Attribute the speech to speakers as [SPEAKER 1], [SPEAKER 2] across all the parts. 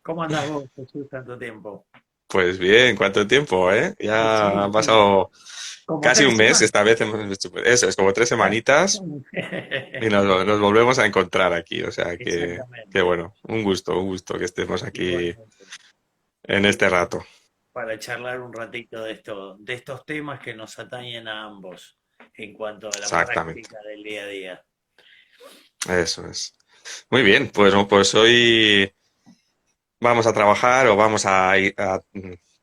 [SPEAKER 1] ¿Cómo andás vos, Jesús, tanto tiempo?
[SPEAKER 2] Pues bien, ¿cuánto tiempo, eh? Ya
[SPEAKER 1] Sí,
[SPEAKER 2] han
[SPEAKER 1] sí,
[SPEAKER 2] pasado
[SPEAKER 1] como
[SPEAKER 2] casi un
[SPEAKER 1] tres
[SPEAKER 2] mes,
[SPEAKER 1] semanas.
[SPEAKER 2] esta vez hemos hecho, eso, es como 3 semanitas y nos volvemos a encontrar aquí, o sea que
[SPEAKER 1] Exactamente,
[SPEAKER 2] bueno, un gusto que estemos aquí
[SPEAKER 1] igualmente.
[SPEAKER 2] en
[SPEAKER 1] Y
[SPEAKER 2] este rato.
[SPEAKER 1] para charlar un ratito de estos temas que nos atañen a ambos en cuanto a la
[SPEAKER 2] Exactamente,
[SPEAKER 1] práctica del día a día.
[SPEAKER 2] eso es. Muy bien, pues, pues hoy vamos a trabajar o vamos a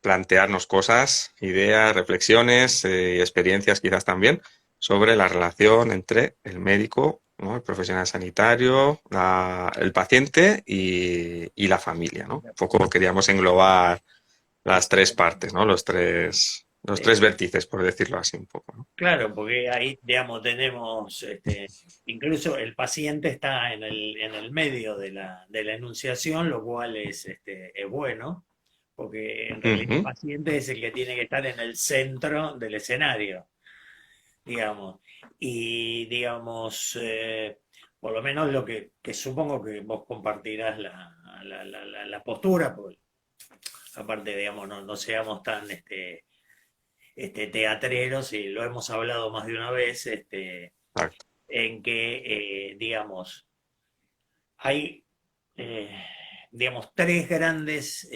[SPEAKER 2] plantearnos cosas, ideas, reflexiones y experiencias quizás también sobre la relación entre el médico, ¿no? El profesional sanitario, el paciente y la familia, ¿no? Un poco queríamos englobar las tres partes, ¿no? Los tres
[SPEAKER 1] Eh,
[SPEAKER 2] vértices, por decirlo así un poco, ¿no?
[SPEAKER 1] claro, porque ahí, digamos, tenemos, incluso el paciente está en el medio de la enunciación, lo cual es bueno, porque en realidad el
[SPEAKER 2] Ujú,
[SPEAKER 1] paciente es el que tiene que estar en el centro del escenario, digamos. Y, digamos, por lo menos que supongo que vos compartirás la postura, porque aparte, digamos, no seamos tan teatreros, y lo hemos hablado más de una vez,
[SPEAKER 2] exacto.
[SPEAKER 1] en que, digamos, hay, eh, digamos, tres grandes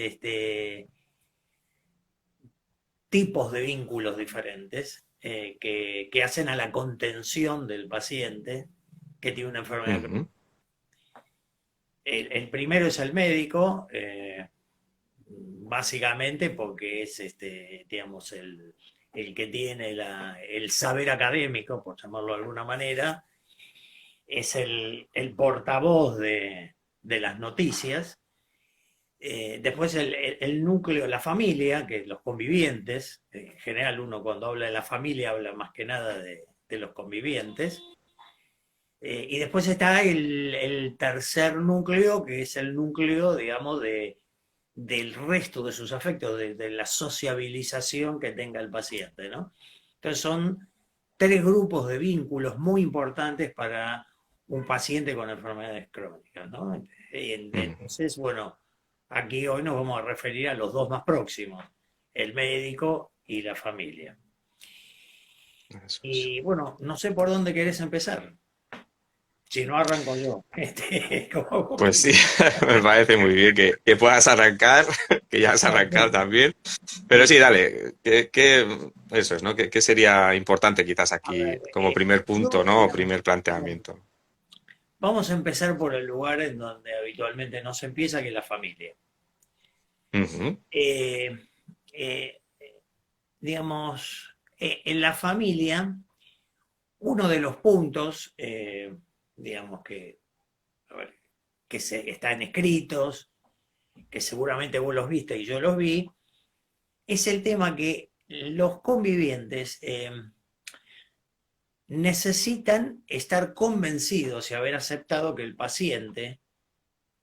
[SPEAKER 1] tipos de vínculos diferentes que hacen a la contención del paciente que tiene una enfermedad crónica.
[SPEAKER 2] Ujú,
[SPEAKER 1] El primero es el médico, básicamente porque es digamos, el que tiene el saber académico, por llamarlo de alguna manera, es el portavoz de las noticias. Después el núcleo, la familia, que los convivientes, en general uno cuando habla de la familia habla más que nada de los convivientes. Y después está el tercer núcleo, que es el núcleo, digamos, del resto de sus afectos, de la sociabilización que tenga el paciente, ¿no? Entonces son tres grupos de vínculos muy importantes para un paciente con enfermedades crónicas, ¿no?
[SPEAKER 2] ujú.
[SPEAKER 1] Entonces, bueno, aquí hoy nos vamos a referir a los dos más próximos, el médico y la familia.
[SPEAKER 2] Eso es.
[SPEAKER 1] Y bueno, no sé por dónde querés empezar. Si no, arranco yo. Como
[SPEAKER 2] Pues
[SPEAKER 1] que-
[SPEAKER 2] sí, me parece muy bien que puedas arrancar, que ya has arrancado también. Pero sí, dale, eso es, ¿no? ¿Qué sería importante quizás
[SPEAKER 1] A
[SPEAKER 2] aquí
[SPEAKER 1] ver,
[SPEAKER 2] como primer punto,
[SPEAKER 1] yo,
[SPEAKER 2] ¿no? O
[SPEAKER 1] digamos,
[SPEAKER 2] primer planteamiento.
[SPEAKER 1] vamos a empezar por el lugar en donde habitualmente no se empieza, que es la familia.
[SPEAKER 2] Ujú,
[SPEAKER 1] Eh, eh, digamos, en la familia, uno de los puntos, digamos, a ver, están escritos, que seguramente vos los viste y yo los vi, es el tema que los convivientes necesitan estar convencidos y haber aceptado que el paciente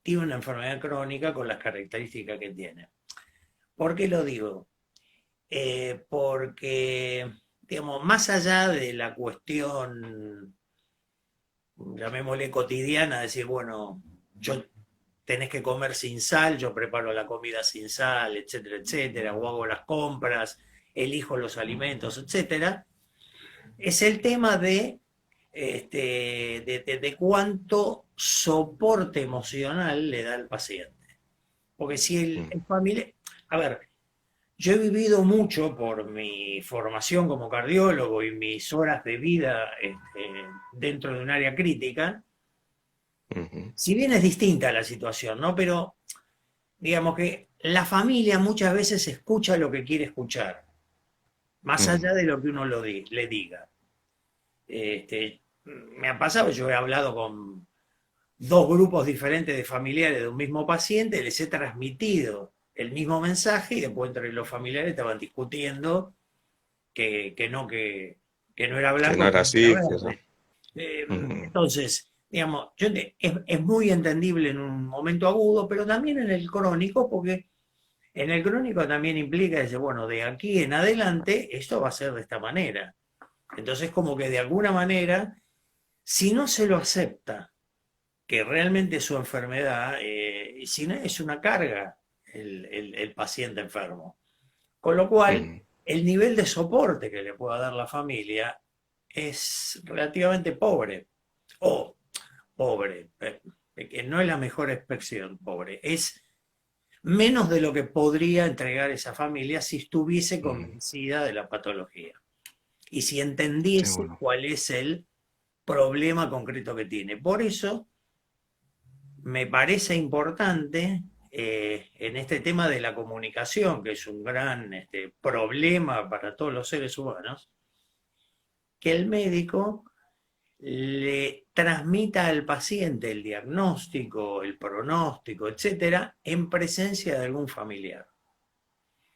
[SPEAKER 1] tiene una enfermedad crónica con las características que tiene. ¿Por qué lo digo? Porque, digamos, más allá de la cuestión, llamémosle cotidiana, decir, bueno, yo tenés que comer sin sal, yo preparo la comida sin sal, etcétera, etcétera, o hago las compras, elijo los alimentos, etcétera, es el tema de cuánto soporte emocional le da al paciente. Porque si
[SPEAKER 2] mm,
[SPEAKER 1] el familiar, a ver, yo he vivido mucho por mi formación como cardiólogo y mis horas de vida dentro de un área crítica,
[SPEAKER 2] ujú,
[SPEAKER 1] si bien es distinta la situación, ¿no? Pero digamos que la familia muchas veces escucha lo que quiere escuchar, más
[SPEAKER 2] ujú,
[SPEAKER 1] allá de lo que uno le diga. Me ha pasado, yo he hablado con dos grupos diferentes de familiares de un mismo paciente, les he transmitido el mismo mensaje y después entre los familiares estaban discutiendo que no era
[SPEAKER 2] que no
[SPEAKER 1] blanco, que
[SPEAKER 2] era
[SPEAKER 1] no era
[SPEAKER 2] así, que eso.
[SPEAKER 1] verde.
[SPEAKER 2] Ujú,
[SPEAKER 1] Entonces, digamos, es muy entendible en un momento agudo, pero también en el crónico, porque en el crónico también implica, dice, bueno, de aquí en adelante esto va a ser de esta manera. Entonces, como que de alguna manera Si no se lo acepta, que realmente su enfermedad, si no, es una carga el paciente enfermo. Con lo cual,
[SPEAKER 2] mm,
[SPEAKER 1] el nivel de soporte que le pueda dar la familia es relativamente pobre. O pobre, que no es la mejor expresión, pobre, es menos de lo que podría entregar esa familia si estuviese
[SPEAKER 2] mm,
[SPEAKER 1] convencida de la patología y si
[SPEAKER 2] qué
[SPEAKER 1] entendiese
[SPEAKER 2] bueno.
[SPEAKER 1] cuál es el problema concreto que tiene. Por eso me parece importante en este tema de la comunicación, que es un gran problema para todos los seres humanos, que el médico le transmita al paciente el diagnóstico, el pronóstico, etcétera, en presencia de algún familiar.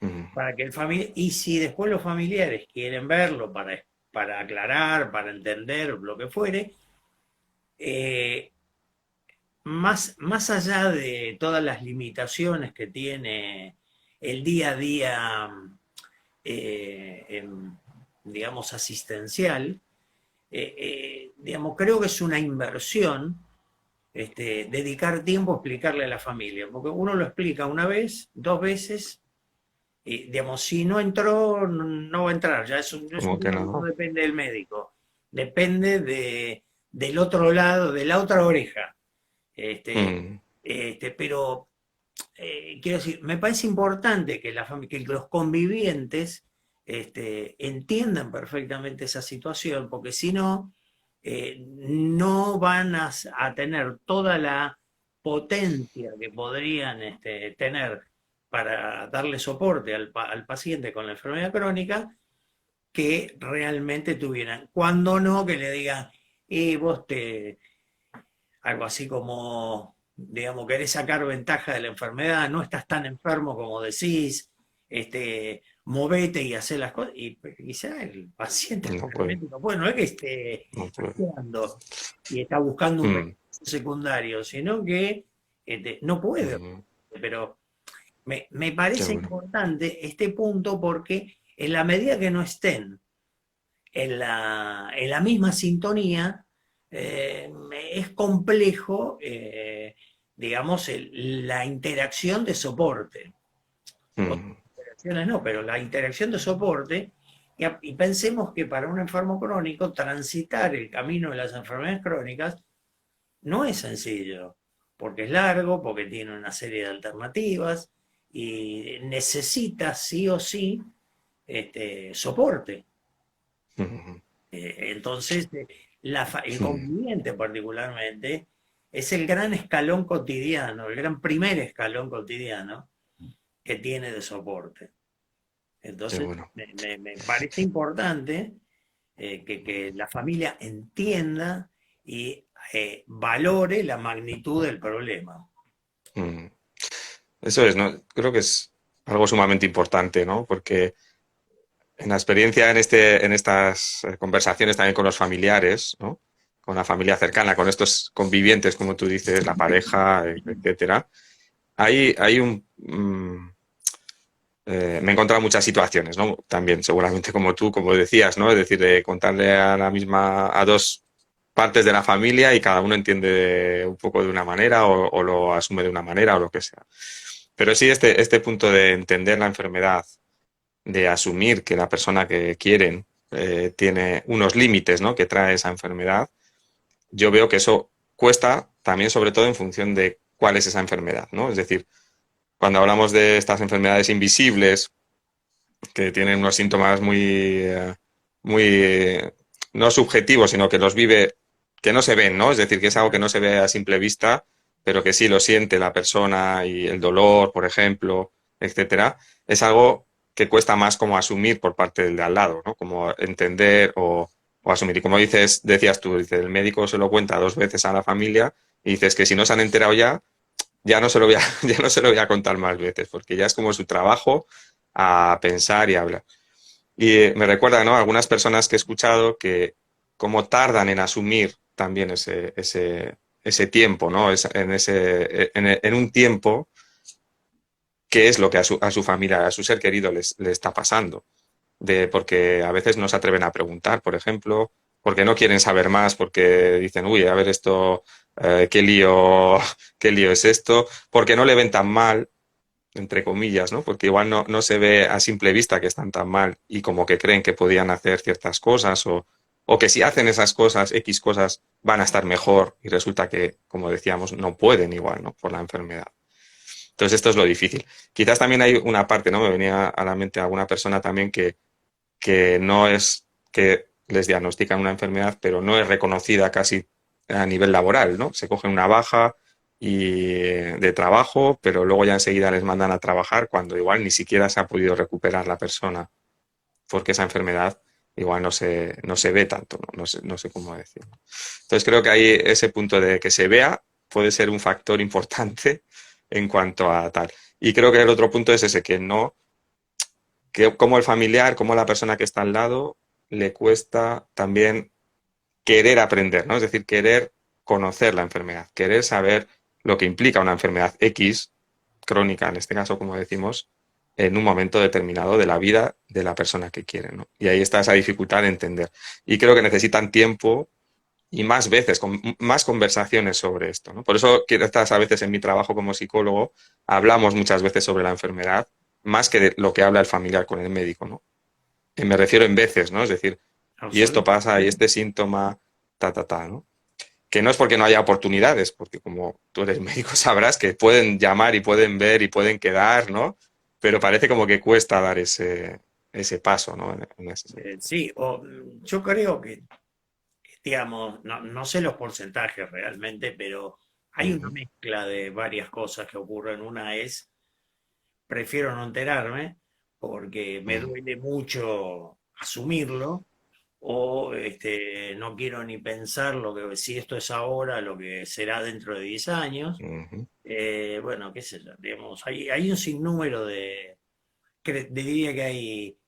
[SPEAKER 2] Mm,
[SPEAKER 1] Para que el familiar, y si después los familiares quieren verlo para aclarar, para entender lo que fuere, eh, más allá de todas las limitaciones que tiene el día a día, digamos, asistencial, digamos, creo que es una inversión dedicar tiempo a explicarle a la familia, porque uno lo explica una vez, dos veces, y digamos, si no entró, no va a entrar, ya es un
[SPEAKER 2] ¿cómo que
[SPEAKER 1] tema que no
[SPEAKER 2] no?
[SPEAKER 1] depende del médico, depende del otro lado, de la otra oreja. Este,
[SPEAKER 2] Mm,
[SPEAKER 1] pero quiero decir, me parece importante que, que los convivientes entiendan perfectamente esa situación, porque si no, no van a tener toda la potencia que podrían tener para darle soporte al paciente con la enfermedad crónica que realmente tuvieran. Cuando no, que le digan, vos algo así como, digamos, querés sacar ventaja de la enfermedad, no estás tan enfermo como decís, movete y hacer las cosas. Y pues, quizá el paciente
[SPEAKER 2] no puede,
[SPEAKER 1] realmente no puede, no es que esté
[SPEAKER 2] no puede.
[SPEAKER 1] paseando y está buscando un
[SPEAKER 2] Mm,
[SPEAKER 1] beneficio secundario, sino que no puede.
[SPEAKER 2] mm,
[SPEAKER 1] Pero me
[SPEAKER 2] qué
[SPEAKER 1] parece
[SPEAKER 2] bueno.
[SPEAKER 1] importante este punto porque en la medida que no estén en la misma sintonía, es complejo, digamos, la interacción de soporte. Otras
[SPEAKER 2] Mm,
[SPEAKER 1] interacciones no, pero la interacción de soporte, y pensemos que para un enfermo crónico transitar el camino de las enfermedades crónicas no es sencillo, porque es largo, porque tiene una serie de alternativas y necesita sí o sí soporte.
[SPEAKER 2] mm,
[SPEAKER 1] Entonces, el
[SPEAKER 2] mm,
[SPEAKER 1] conviviente particularmente es el gran escalón cotidiano, el gran primer escalón cotidiano que tiene de soporte.
[SPEAKER 2] qué
[SPEAKER 1] Entonces,
[SPEAKER 2] bueno.
[SPEAKER 1] me parece importante que la familia entienda y valore la magnitud del problema.
[SPEAKER 2] Mm. Eso es, ¿no? Creo que es algo sumamente importante, ¿no? Porque en la experiencia en estas conversaciones también con los familiares, ¿no? Con la familia cercana, con estos convivientes, como tú dices, la pareja, etcétera, hay me he encontrado muchas situaciones, ¿no? También, seguramente como tú, como decías, ¿no? Es decir, de contarle a dos partes de la familia y cada uno entiende un poco de una manera o lo asume de una manera o lo que sea. Pero sí, este punto de entender la enfermedad, de asumir que la persona que quieren tiene unos límites, ¿no? Que trae esa enfermedad, yo veo que eso cuesta también, sobre todo en función de cuál es esa enfermedad, ¿no? Es decir, cuando hablamos de estas enfermedades invisibles, que tienen unos síntomas muy no subjetivos, sino que los vive, que no se ven, ¿no? Es decir, que es algo que no se ve a simple vista, pero que sí lo siente la persona y el dolor, por ejemplo, etcétera, es algo que cuesta más como asumir por parte del de al lado, ¿no? Como entender o asumir. Y como decías tú, dice, el médico se lo cuenta dos veces a la familia y dices que si no se han enterado ya, ya no se lo voy a, ya no se lo voy a contar más veces, porque ya es como su trabajo a pensar y a hablar. Y me recuerda, ¿no? Algunas personas que he escuchado que como tardan en asumir también ese tiempo, ¿no? En un tiempo qué es lo que a su familia, a su ser querido le está pasando. Porque a veces no se atreven a preguntar, por ejemplo, porque no quieren saber más, porque dicen, uy, a ver esto, qué lío, qué lío es esto, porque no le ven tan mal, entre comillas, ¿no? Porque igual no se ve a simple vista que están tan mal y como que creen que podían hacer ciertas cosas o que si hacen esas cosas, X cosas, van a estar mejor y resulta que, como decíamos, no pueden igual, ¿no? Por la enfermedad. Entonces esto es lo difícil. Quizás también hay una parte, ¿no? Me venía a la mente alguna persona también que no es que les diagnostican una enfermedad, pero no es reconocida casi a nivel laboral, ¿no? Se cogen una baja de trabajo, pero luego ya enseguida les mandan a trabajar cuando igual ni siquiera se ha podido recuperar la persona, porque esa enfermedad igual no se ve tanto, ¿no? No sé cómo decirlo. Entonces creo que ahí ese punto de que se vea puede ser un factor importante en cuanto a tal. Y creo que el otro punto es ese, que no, que como el familiar, como la persona que está al lado, le cuesta también querer aprender, ¿no? Es decir, querer conocer la enfermedad, querer saber lo que implica una enfermedad X, crónica en este caso, como decimos, en un momento determinado de la vida de la persona que quiere, ¿no? Y ahí está esa dificultad de entender. Y creo que necesitan tiempo y más veces, más conversaciones sobre esto, ¿no? Por eso quizás a veces en mi trabajo como psicólogo hablamos muchas veces sobre la enfermedad, más que de lo que habla el familiar con el médico, ¿no? Y me refiero en veces, ¿no? Es decir, y esto pasa, y
[SPEAKER 1] Absolutamente.
[SPEAKER 2] este síntoma, ¿no? Que no es porque no haya oportunidades, porque como tú eres médico sabrás que pueden llamar y pueden ver y pueden quedar, ¿no? Pero parece como que cuesta dar ese paso, ¿no? En ese sentido.
[SPEAKER 1] Sí, yo creo que, digamos, no sé los porcentajes realmente, pero hay una
[SPEAKER 2] Ujú,
[SPEAKER 1] mezcla de varias cosas que ocurren. Una es, prefiero no enterarme porque me
[SPEAKER 2] ujú,
[SPEAKER 1] duele mucho asumirlo, o no quiero ni pensar lo que, si esto es ahora, lo que será dentro de 10 años.
[SPEAKER 2] ujú.
[SPEAKER 1] Bueno, qué sé yo, digamos, hay un sinnúmero diría que hay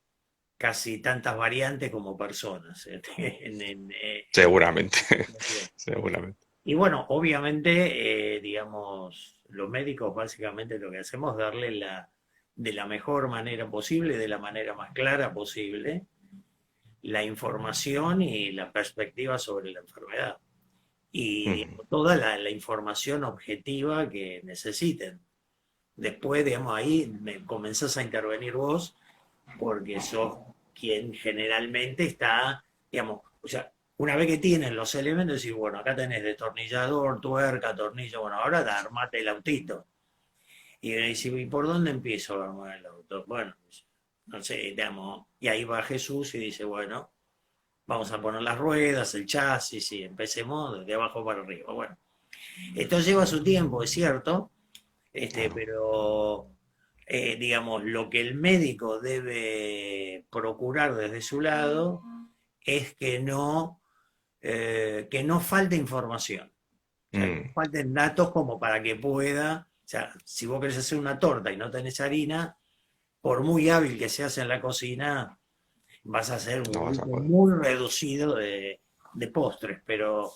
[SPEAKER 1] casi tantas variantes como personas
[SPEAKER 2] Seguramente,
[SPEAKER 1] situación.
[SPEAKER 2] seguramente.
[SPEAKER 1] Y bueno, obviamente, digamos, los médicos básicamente lo que hacemos es darle de la mejor manera posible, de la manera más clara posible, la información y la perspectiva sobre la enfermedad. Y
[SPEAKER 2] Ujú,
[SPEAKER 1] digamos, toda la información objetiva que necesiten. Después, digamos, ahí comenzás a intervenir vos porque sos quien generalmente está, digamos, o sea, una vez que tienen los elementos, decís, bueno, acá tenés destornillador, tuerca, tornillo, bueno, ahora armate el autito. Y me dice, ¿y por dónde empiezo a armar el auto? Bueno, no sé, digamos, y ahí va Jesús y dice, bueno, vamos a poner las ruedas, el chasis, y empecemos de abajo para arriba. Bueno, esto lleva su tiempo, es cierto,
[SPEAKER 2] claro.
[SPEAKER 1] pero digamos, lo que el médico debe procurar desde su lado es que no falte información. O sea, que no
[SPEAKER 2] Mm,
[SPEAKER 1] falten datos como para que pueda, o sea, si vos querés hacer una torta y no tenés harina, por muy hábil que seas en la cocina, vas a hacer un
[SPEAKER 2] no vas a
[SPEAKER 1] grupo
[SPEAKER 2] poder.
[SPEAKER 1] muy reducido de postres, pero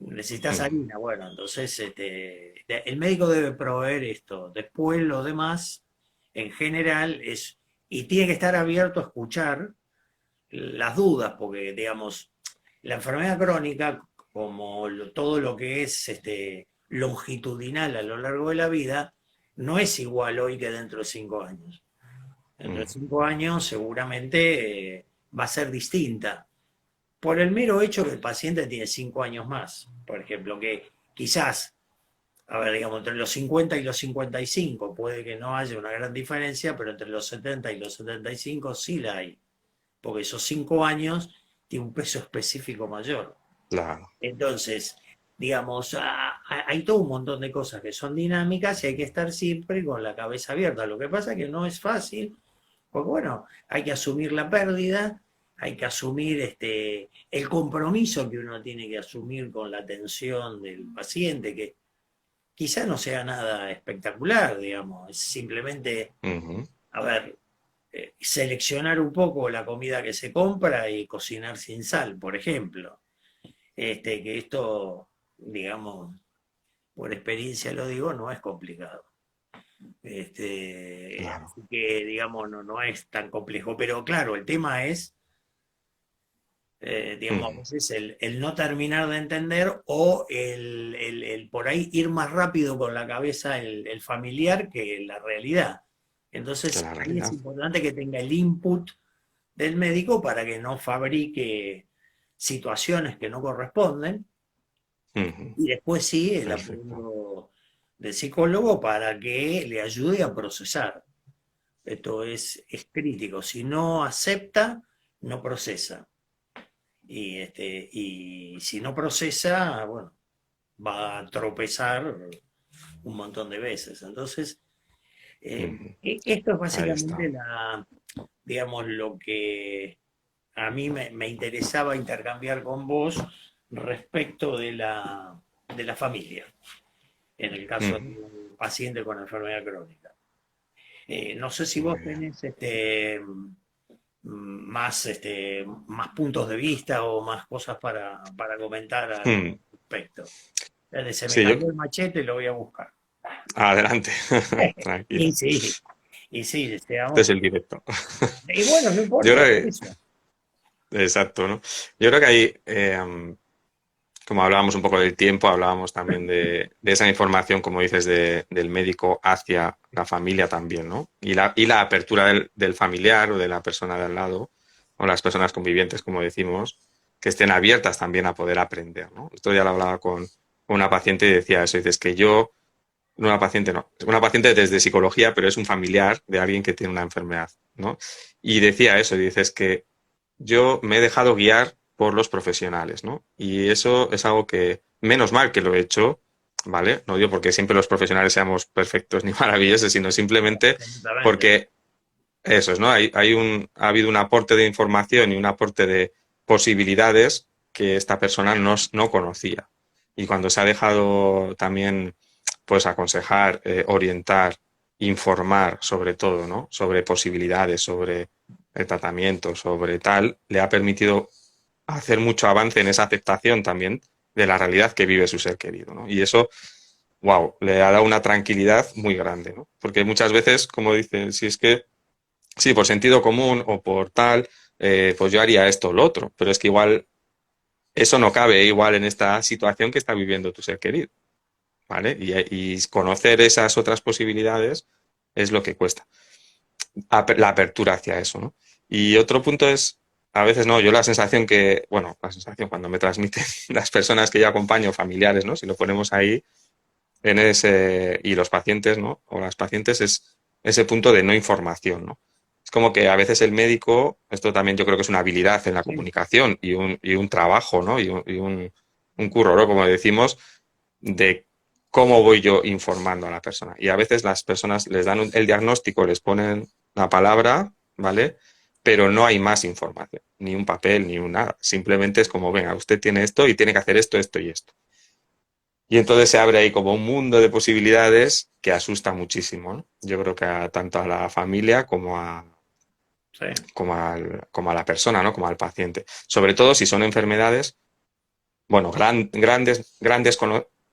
[SPEAKER 1] necesitas
[SPEAKER 2] Mm,
[SPEAKER 1] harina. Bueno, entonces el médico debe proveer esto. Después lo demás, en general, y tiene que estar abierto a escuchar las dudas, porque, digamos, la enfermedad crónica, como todo lo que es longitudinal a lo largo de la vida, no es igual hoy que dentro de 5 años. Dentro de
[SPEAKER 2] mm,
[SPEAKER 1] 5 años seguramente va a ser distinta por el mero hecho que el paciente tiene 5 años más. Por ejemplo, que quizás, a ver, digamos, entre los 50 y los 55 puede que no haya una gran diferencia, pero entre los 70 y los 75 sí la hay, porque esos 5 años tienen un peso específico mayor.
[SPEAKER 2] claro.
[SPEAKER 1] Entonces, digamos, hay todo un montón de cosas que son dinámicas y hay que estar siempre con la cabeza abierta. Lo que pasa es que no es fácil porque bueno, hay que asumir la pérdida, hay que asumir el compromiso que uno tiene que asumir con la atención del paciente, que quizá no sea nada espectacular, digamos, es simplemente,
[SPEAKER 2] Ujú,
[SPEAKER 1] a ver, seleccionar un poco la comida que se compra y cocinar sin sal, por ejemplo. Que esto, digamos, por experiencia lo digo, no es complicado.
[SPEAKER 2] claro.
[SPEAKER 1] Así que, digamos, no es tan complejo. Pero claro, el tema es Digamos, a
[SPEAKER 2] Mm,
[SPEAKER 1] veces el no terminar de entender o el por ahí ir más rápido con la cabeza el familiar que la realidad.
[SPEAKER 2] de
[SPEAKER 1] Entonces,
[SPEAKER 2] la
[SPEAKER 1] ahí es
[SPEAKER 2] realidad.
[SPEAKER 1] importante que tenga el input del médico para que no fabrique situaciones que no corresponden
[SPEAKER 2] Ujú,
[SPEAKER 1] y después sí el
[SPEAKER 2] perfecto.
[SPEAKER 1] apoyo del psicólogo para que le ayude a procesar. Esto es crítico. Si no acepta, no procesa. Y si no procesa, bueno, va a tropezar un montón de veces. Entonces,
[SPEAKER 2] Ujú,
[SPEAKER 1] esto es
[SPEAKER 2] ahí está.
[SPEAKER 1] básicamente digamos, lo que a mí me interesaba intercambiar con vos respecto de la familia, en el caso
[SPEAKER 2] Ujú,
[SPEAKER 1] de un paciente con enfermedad crónica. No sé si
[SPEAKER 2] muy
[SPEAKER 1] vos
[SPEAKER 2] bien.
[SPEAKER 1] tenés más puntos de vista o más cosas para comentar al
[SPEAKER 2] Mm,
[SPEAKER 1] respecto. Se me
[SPEAKER 2] sí, yo,
[SPEAKER 1] cayó el machete, lo voy a buscar.
[SPEAKER 2] adelante.
[SPEAKER 1] Y
[SPEAKER 2] Tranquilo.
[SPEAKER 1] sí, y sí,
[SPEAKER 2] Este
[SPEAKER 1] digamos.
[SPEAKER 2] es el directo.
[SPEAKER 1] Y bueno, no
[SPEAKER 2] Yo
[SPEAKER 1] importa, por
[SPEAKER 2] creo
[SPEAKER 1] eso.
[SPEAKER 2] que, exacto, ¿no? Yo creo que ahí, como hablábamos un poco del tiempo, hablábamos también de esa información, como dices, del médico hacia la familia también, ¿no? Y la apertura del familiar o de la persona de al lado, o las personas convivientes, como decimos, que estén abiertas también a poder aprender, ¿no? Esto ya lo hablaba con una paciente y decía eso, dices que yo, no una paciente, no, una paciente desde psicología, pero es un familiar de alguien que tiene una enfermedad, ¿no? Y decía eso, dices que yo me he dejado guiar por los profesionales, ¿no? Y eso es algo que, menos mal que lo he hecho, ¿vale? No digo porque siempre los profesionales seamos perfectos ni maravillosos, sino simplemente
[SPEAKER 1] Absolutamente.
[SPEAKER 2] porque eso es, ¿no? Ha habido un aporte de información y un aporte de posibilidades que esta persona no conocía. Y cuando se ha dejado también, pues, aconsejar, orientar, informar sobre todo, ¿no? Sobre posibilidades, sobre el tratamiento, sobre tal, le ha permitido hacer mucho avance en esa aceptación también de la realidad que vive su ser querido, ¿no? Y eso, wow, le ha dado una tranquilidad muy grande, ¿no? Porque muchas veces, como dicen, si es que sí, por sentido común o por tal, pues yo haría esto o lo otro, pero es que igual eso no cabe igual en esta situación que está viviendo tu ser querido, ¿vale? Y conocer esas otras posibilidades es lo que cuesta, la apertura hacia eso, ¿no? Y otro punto es, a veces no, yo la sensación que, bueno, la sensación cuando me transmiten las personas que yo acompaño, familiares, ¿no? Si lo ponemos ahí en ese, y los pacientes, ¿no? O las pacientes es ese punto de no información, ¿no? Es como que a veces el médico, esto también yo creo que es una habilidad en la
[SPEAKER 1] Sí,
[SPEAKER 2] comunicación y un trabajo, ¿no? Y un curro, ¿no? Como decimos, de cómo voy yo informando a la persona. Y a veces las personas les dan el diagnóstico, les ponen la palabra, ¿vale? Pero no hay más información, ni un papel, ni un nada. Simplemente es como, venga, usted tiene esto y tiene que hacer esto, esto y esto. Y entonces se abre ahí como un mundo de posibilidades que asusta muchísimo, ¿no? Yo creo que tanto a la familia
[SPEAKER 1] sí,
[SPEAKER 2] como a la persona, ¿no? Como al paciente. Sobre todo si son enfermedades, bueno, grandes,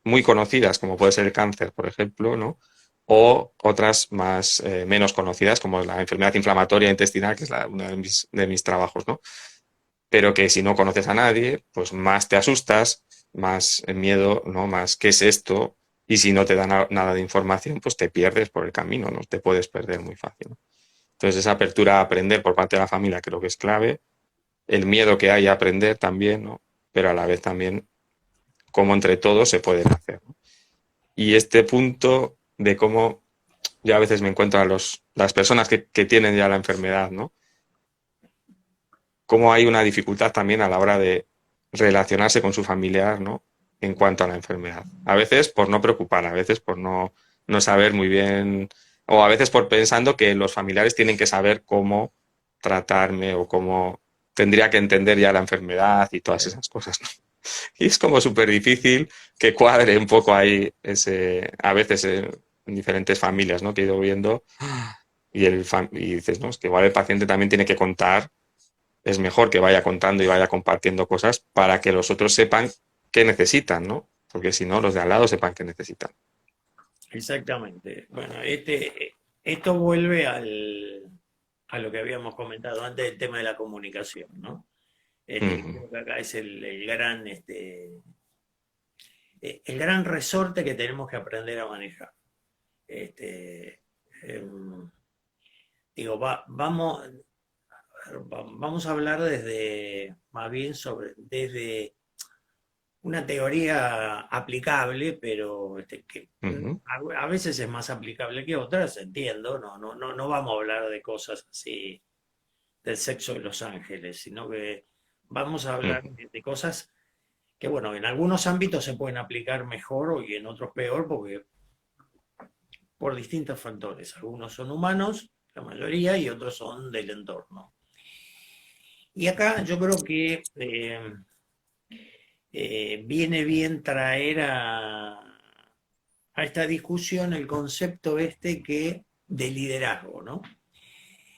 [SPEAKER 2] muy conocidas, como puede ser el cáncer, por ejemplo, ¿no? O otras más, menos conocidas, como la enfermedad inflamatoria intestinal, que es uno de mis trabajos, ¿no? Pero que si no conoces a nadie, pues más te asustas, más miedo, ¿no? Más qué es esto, y si no te dan nada de información, pues te pierdes por el camino, ¿no? Te puedes perder muy fácil, ¿no? Entonces esa apertura a aprender por parte de la familia creo que es clave, el miedo que hay a aprender también, ¿no? Pero a la vez también cómo entre todos se pueden hacer, ¿no? Y este punto de cómo yo a veces me encuentro a las personas que tienen ya la enfermedad, ¿no? Cómo hay una dificultad también a la hora de relacionarse con su familiar, ¿no? En cuanto a la enfermedad. A veces por no preocupar, a veces por no saber muy bien, o a veces por pensando que los familiares tienen que saber cómo tratarme o cómo tendría que entender ya la enfermedad y todas esas cosas, ¿no? Y es como súper difícil que cuadre un poco ahí a veces en diferentes familias, ¿no? Que he ido viendo y dices, no, es que igual el paciente también tiene que contar, es mejor que vaya contando y vaya compartiendo cosas para que los otros sepan qué necesitan, ¿no? Porque si no, los de al lado sepan qué necesitan.
[SPEAKER 1] exactamente. Bueno, esto vuelve a lo que habíamos comentado antes del tema de la comunicación, ¿no?
[SPEAKER 2] ujú,
[SPEAKER 1] Creo que acá es el gran resorte que tenemos que aprender a manejar. Este, em, digo, vamos a hablar más bien desde una teoría aplicable, pero que
[SPEAKER 2] ujú,
[SPEAKER 1] a veces es más aplicable que otras, entiendo, no vamos a hablar de cosas así del sexo de los ángeles, sino que vamos a hablar
[SPEAKER 2] ujú.
[SPEAKER 1] de cosas que, bueno, en algunos ámbitos se pueden aplicar mejor y en otros peor, porque por distintos factores. Algunos son humanos, la mayoría, y otros son del entorno. Y acá yo creo que viene bien traer a esta discusión el concepto de liderazgo, ¿no?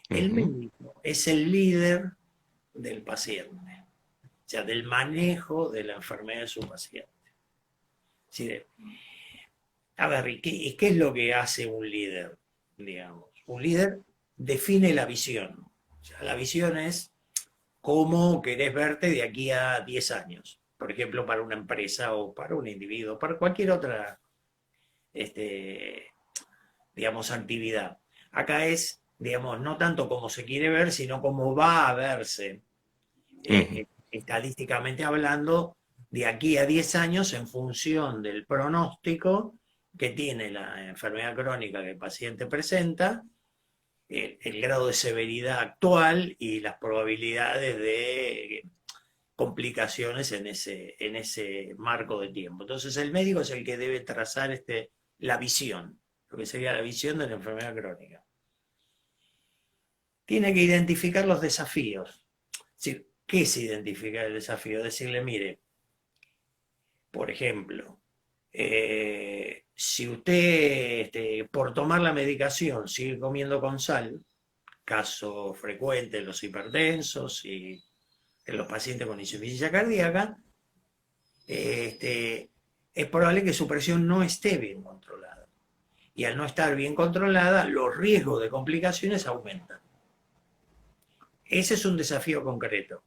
[SPEAKER 1] El
[SPEAKER 2] Ujú,
[SPEAKER 1] médico es el líder del paciente, o sea, del manejo de la enfermedad de su paciente. Es decir, a ver, ¿y qué es lo que hace un líder? Digamos, un líder define la visión. O sea, la visión es cómo querés verte de aquí a 10 años. Por ejemplo, para una empresa o para un individuo, para cualquier otra, este, digamos, actividad. Acá es, digamos, no tanto cómo se quiere ver, sino cómo va a verse,
[SPEAKER 2] ujú,
[SPEAKER 1] estadísticamente hablando, de aquí a 10 años en función del pronóstico que tiene la enfermedad crónica que el paciente presenta, el grado de severidad actual y las probabilidades de complicaciones en ese marco de tiempo. Entonces el médico es el que debe trazar la visión, lo que sería la visión de la enfermedad crónica. Tiene que identificar los desafíos. Sí, ¿qué es identificar el desafío? Decirle, mire, por ejemplo, si usted por tomar la medicación sigue comiendo con sal, caso frecuente en los hipertensos y en los pacientes con insuficiencia cardíaca, es probable que su presión no esté bien controlada. Y al no estar bien controlada, los riesgos de complicaciones aumentan. Ese es un desafío concreto.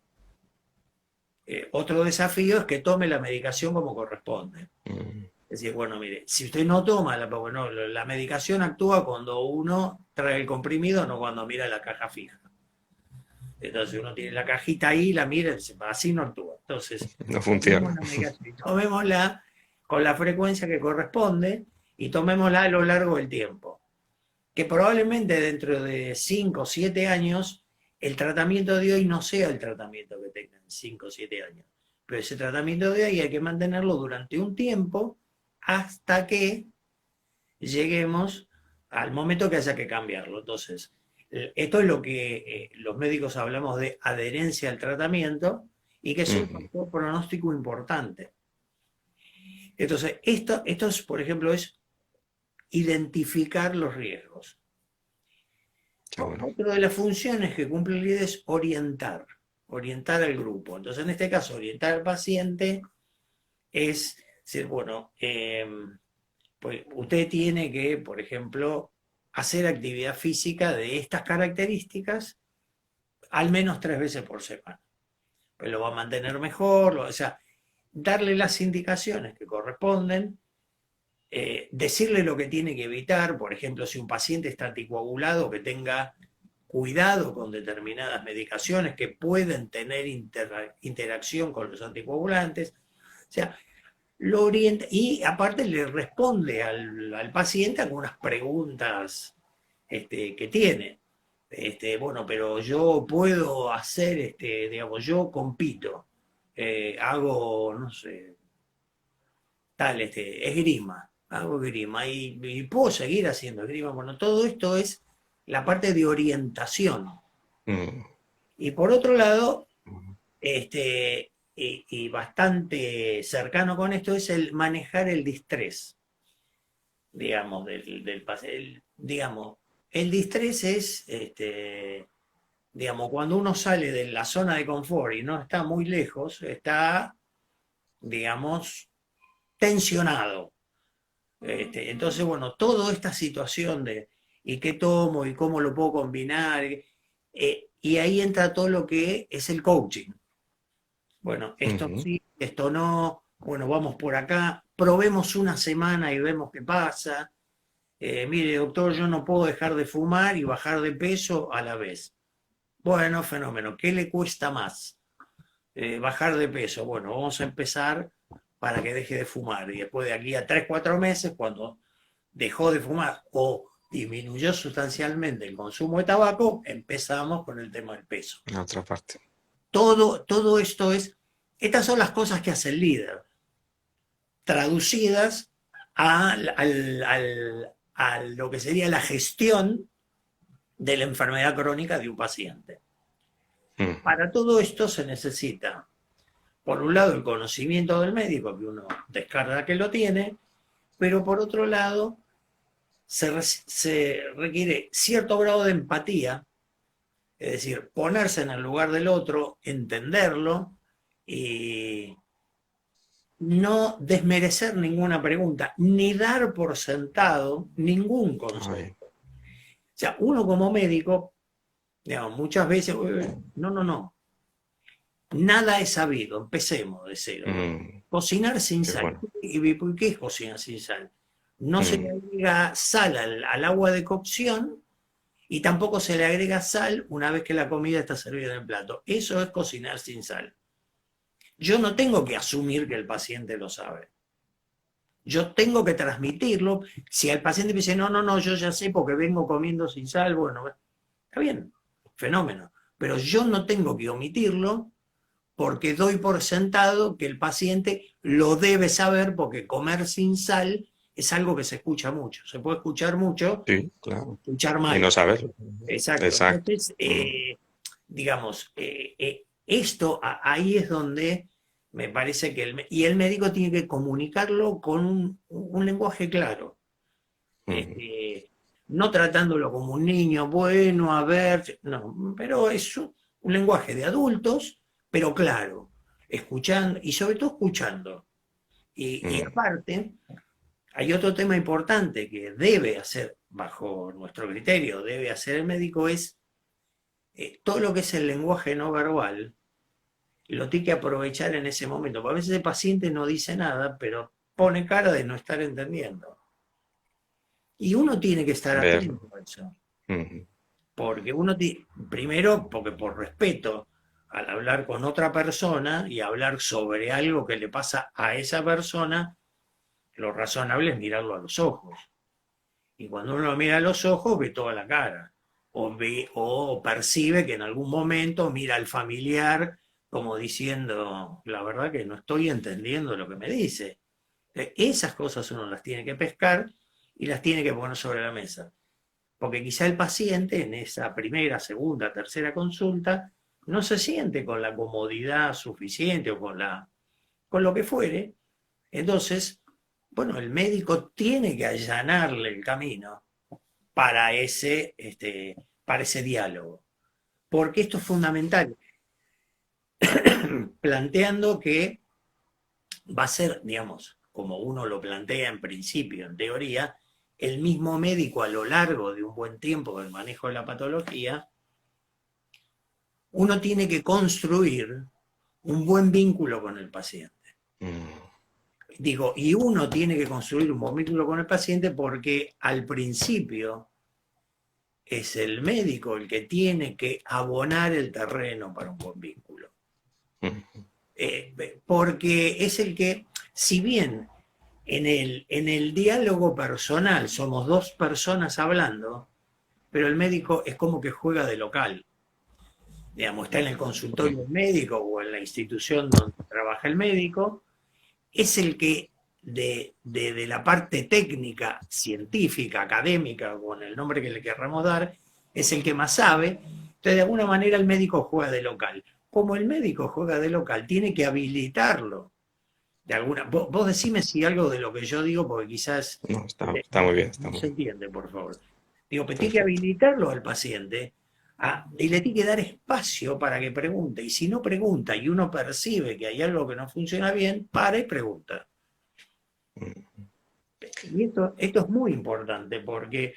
[SPEAKER 1] Otro desafío es que tome la medicación como corresponde.
[SPEAKER 2] ujú.
[SPEAKER 1] Es decir, bueno, mire, si usted no toma bueno, la medicación actúa cuando uno trae el comprimido, no cuando mira la caja fija. Entonces uno tiene la cajita ahí, la mira, y dice, así no actúa. Entonces,
[SPEAKER 2] No
[SPEAKER 1] tomemos
[SPEAKER 2] funciona.
[SPEAKER 1] la medicación, tomémosla con la frecuencia que corresponde y tomémosla a lo largo del tiempo. Que probablemente dentro de 5 o 7 años el tratamiento de hoy no sea el tratamiento que tengan 5 o 7 años. Pero ese tratamiento de hoy hay que mantenerlo durante un tiempo hasta que lleguemos al momento que haya que cambiarlo. Entonces, esto es lo que los médicos hablamos de adherencia al tratamiento y que es un
[SPEAKER 2] Ujú.
[SPEAKER 1] factor pronóstico importante. Entonces, por ejemplo, es identificar los riesgos.
[SPEAKER 2] Qué bueno.
[SPEAKER 1] Otra de las funciones que cumple el líder es orientar al grupo. Entonces, en este caso, orientar al paciente es decir, bueno, pues usted tiene que, por ejemplo, hacer actividad física de estas características al menos 3 veces por semana. Pues lo va a mantener mejor, o sea, darle las indicaciones que corresponden, decirle lo que tiene que evitar, por ejemplo, si un paciente está anticoagulado, que tenga cuidado con determinadas medicaciones que pueden tener interacción con los anticoagulantes. O sea, lo orienta y aparte le responde al paciente algunas preguntas que tiene. Bueno, pero yo puedo hacer, digamos, yo compito, hago, no sé, tal, esgrima, hago esgrima y puedo seguir haciendo esgrima. Bueno, todo esto es la parte de orientación.
[SPEAKER 2] Mm,
[SPEAKER 1] Y por otro lado,
[SPEAKER 2] mm.
[SPEAKER 1] y bastante cercano con esto, es el manejar el distrés, digamos, del paciente. Digamos, el distrés es, digamos, cuando uno sale de la zona de confort y no está muy lejos, está, digamos, tensionado. Entonces, bueno, toda esta situación de ¿y qué tomo y cómo lo puedo combinar? Y ahí entra todo lo que es el coaching. Bueno, esto
[SPEAKER 2] Ujú.
[SPEAKER 1] sí, esto no, bueno, vamos por acá, probemos una semana y vemos qué pasa. Mire, doctor, yo no puedo dejar de fumar y bajar de peso a la vez. Bueno, fenómeno. ¿Qué le cuesta más? Bajar de peso. Bueno, vamos a empezar para que deje de fumar. Y después de aquí a 3 4 meses, cuando dejó de fumar o disminuyó sustancialmente el consumo de tabaco, empezamos con el tema del peso.
[SPEAKER 2] La otra parte.
[SPEAKER 1] Todo esto estas son las cosas que hace el líder, traducidas a lo que sería la gestión de la enfermedad crónica de un paciente.
[SPEAKER 2] Ujú.
[SPEAKER 1] Para todo esto se necesita, por un lado, el conocimiento del médico, que uno descarga que lo tiene, pero por otro lado, se requiere cierto grado de empatía, es decir, ponerse en el lugar del otro, entenderlo y no desmerecer ninguna pregunta, ni dar por sentado ningún
[SPEAKER 2] Ah, bien.
[SPEAKER 1] concepto. O sea, uno como médico, digamos, muchas veces, no, no, no, nada es sabido, empecemos de cero.
[SPEAKER 2] Mm,
[SPEAKER 1] Cocinar sin
[SPEAKER 2] qué
[SPEAKER 1] sal.
[SPEAKER 2] bueno.
[SPEAKER 1] ¿Y por qué es cocinar sin sal? No se le
[SPEAKER 2] Mm,
[SPEAKER 1] agrega sal al agua de cocción y tampoco se le agrega sal una vez que la comida está servida en el plato. Eso es cocinar sin sal. Yo no tengo que asumir que el paciente lo sabe. Yo tengo que transmitirlo. Si el paciente me dice, no, no, no, yo ya sé porque vengo comiendo sin sal, bueno, está bien, fenómeno. Pero yo no tengo que omitirlo porque doy por sentado que el paciente lo debe saber porque comer sin sal es algo que se escucha mucho. Se puede escuchar mucho,
[SPEAKER 2] sí, claro.
[SPEAKER 1] escuchar
[SPEAKER 2] Y no
[SPEAKER 1] mal.
[SPEAKER 2] saberlo.
[SPEAKER 1] Exacto.
[SPEAKER 2] Exacto.
[SPEAKER 1] Entonces,
[SPEAKER 2] Mm,
[SPEAKER 1] digamos, esto ahí es donde me parece que y el médico tiene que comunicarlo con un lenguaje claro,
[SPEAKER 2] mm,
[SPEAKER 1] este, no tratándolo como un niño, bueno, a ver, no, pero es un lenguaje de adultos, pero claro, escuchando y sobre todo escuchando. Y
[SPEAKER 2] mm,
[SPEAKER 1] aparte, hay otro tema importante que debe hacer, bajo nuestro criterio, debe hacer el médico es todo lo que es el lenguaje no verbal, lo tiene que aprovechar en ese momento. Porque a veces el paciente no dice nada, pero pone cara de no estar entendiendo. Y uno tiene que estar
[SPEAKER 2] verlo.
[SPEAKER 1] atento a eso.
[SPEAKER 2] Mm,
[SPEAKER 1] Porque primero, porque por respeto al hablar con otra persona y hablar sobre algo que le pasa a esa persona, lo razonable es mirarlo a los ojos. Y cuando uno lo mira a los ojos, ve toda la cara. O percibe que en algún momento mira al familiar como diciendo, la verdad que no estoy entendiendo lo que me dice. Esas cosas uno las tiene que pescar y las tiene que poner sobre la mesa. Porque quizá el paciente en esa primera, segunda, tercera consulta no se siente con la comodidad suficiente o con lo que fuere. Entonces, bueno, el médico tiene que allanarle el camino para ese diálogo. Porque esto es fundamental, planteando que va a ser, digamos, como uno lo plantea en principio, en teoría, el mismo médico a lo largo de un buen tiempo del manejo de la patología, uno tiene que construir un buen vínculo con el paciente.
[SPEAKER 2] mm,
[SPEAKER 1] Digo, y uno tiene que construir un buen vínculo con el paciente porque al principio es el médico el que tiene que abonar el terreno para un buen vínculo.
[SPEAKER 2] mm,
[SPEAKER 1] Porque es el que, si bien en el diálogo personal somos dos personas hablando, pero el médico es como que juega de local. Digamos, está en el
[SPEAKER 2] mm,
[SPEAKER 1] consultorio médico o en la institución donde trabaja el médico, es el que de la parte técnica, científica, académica, con el nombre que le querramos dar, es el que más sabe. Entonces, de alguna manera, el médico juega de local. Como el médico juega de local, tiene que habilitarlo. Vos decime si algo de lo que yo digo, porque quizás
[SPEAKER 2] no, está muy bien, está
[SPEAKER 1] no
[SPEAKER 2] muy
[SPEAKER 1] se
[SPEAKER 2] bien.
[SPEAKER 1] entiende, por favor. Digo, pero tiene que
[SPEAKER 2] Perfecto.
[SPEAKER 1] habilitarlo al paciente y le tiene que dar espacio para que pregunte. Y si no pregunta y uno percibe que hay algo que no funciona bien, para y pregunta.
[SPEAKER 2] Mm,
[SPEAKER 1] Y esto es muy importante porque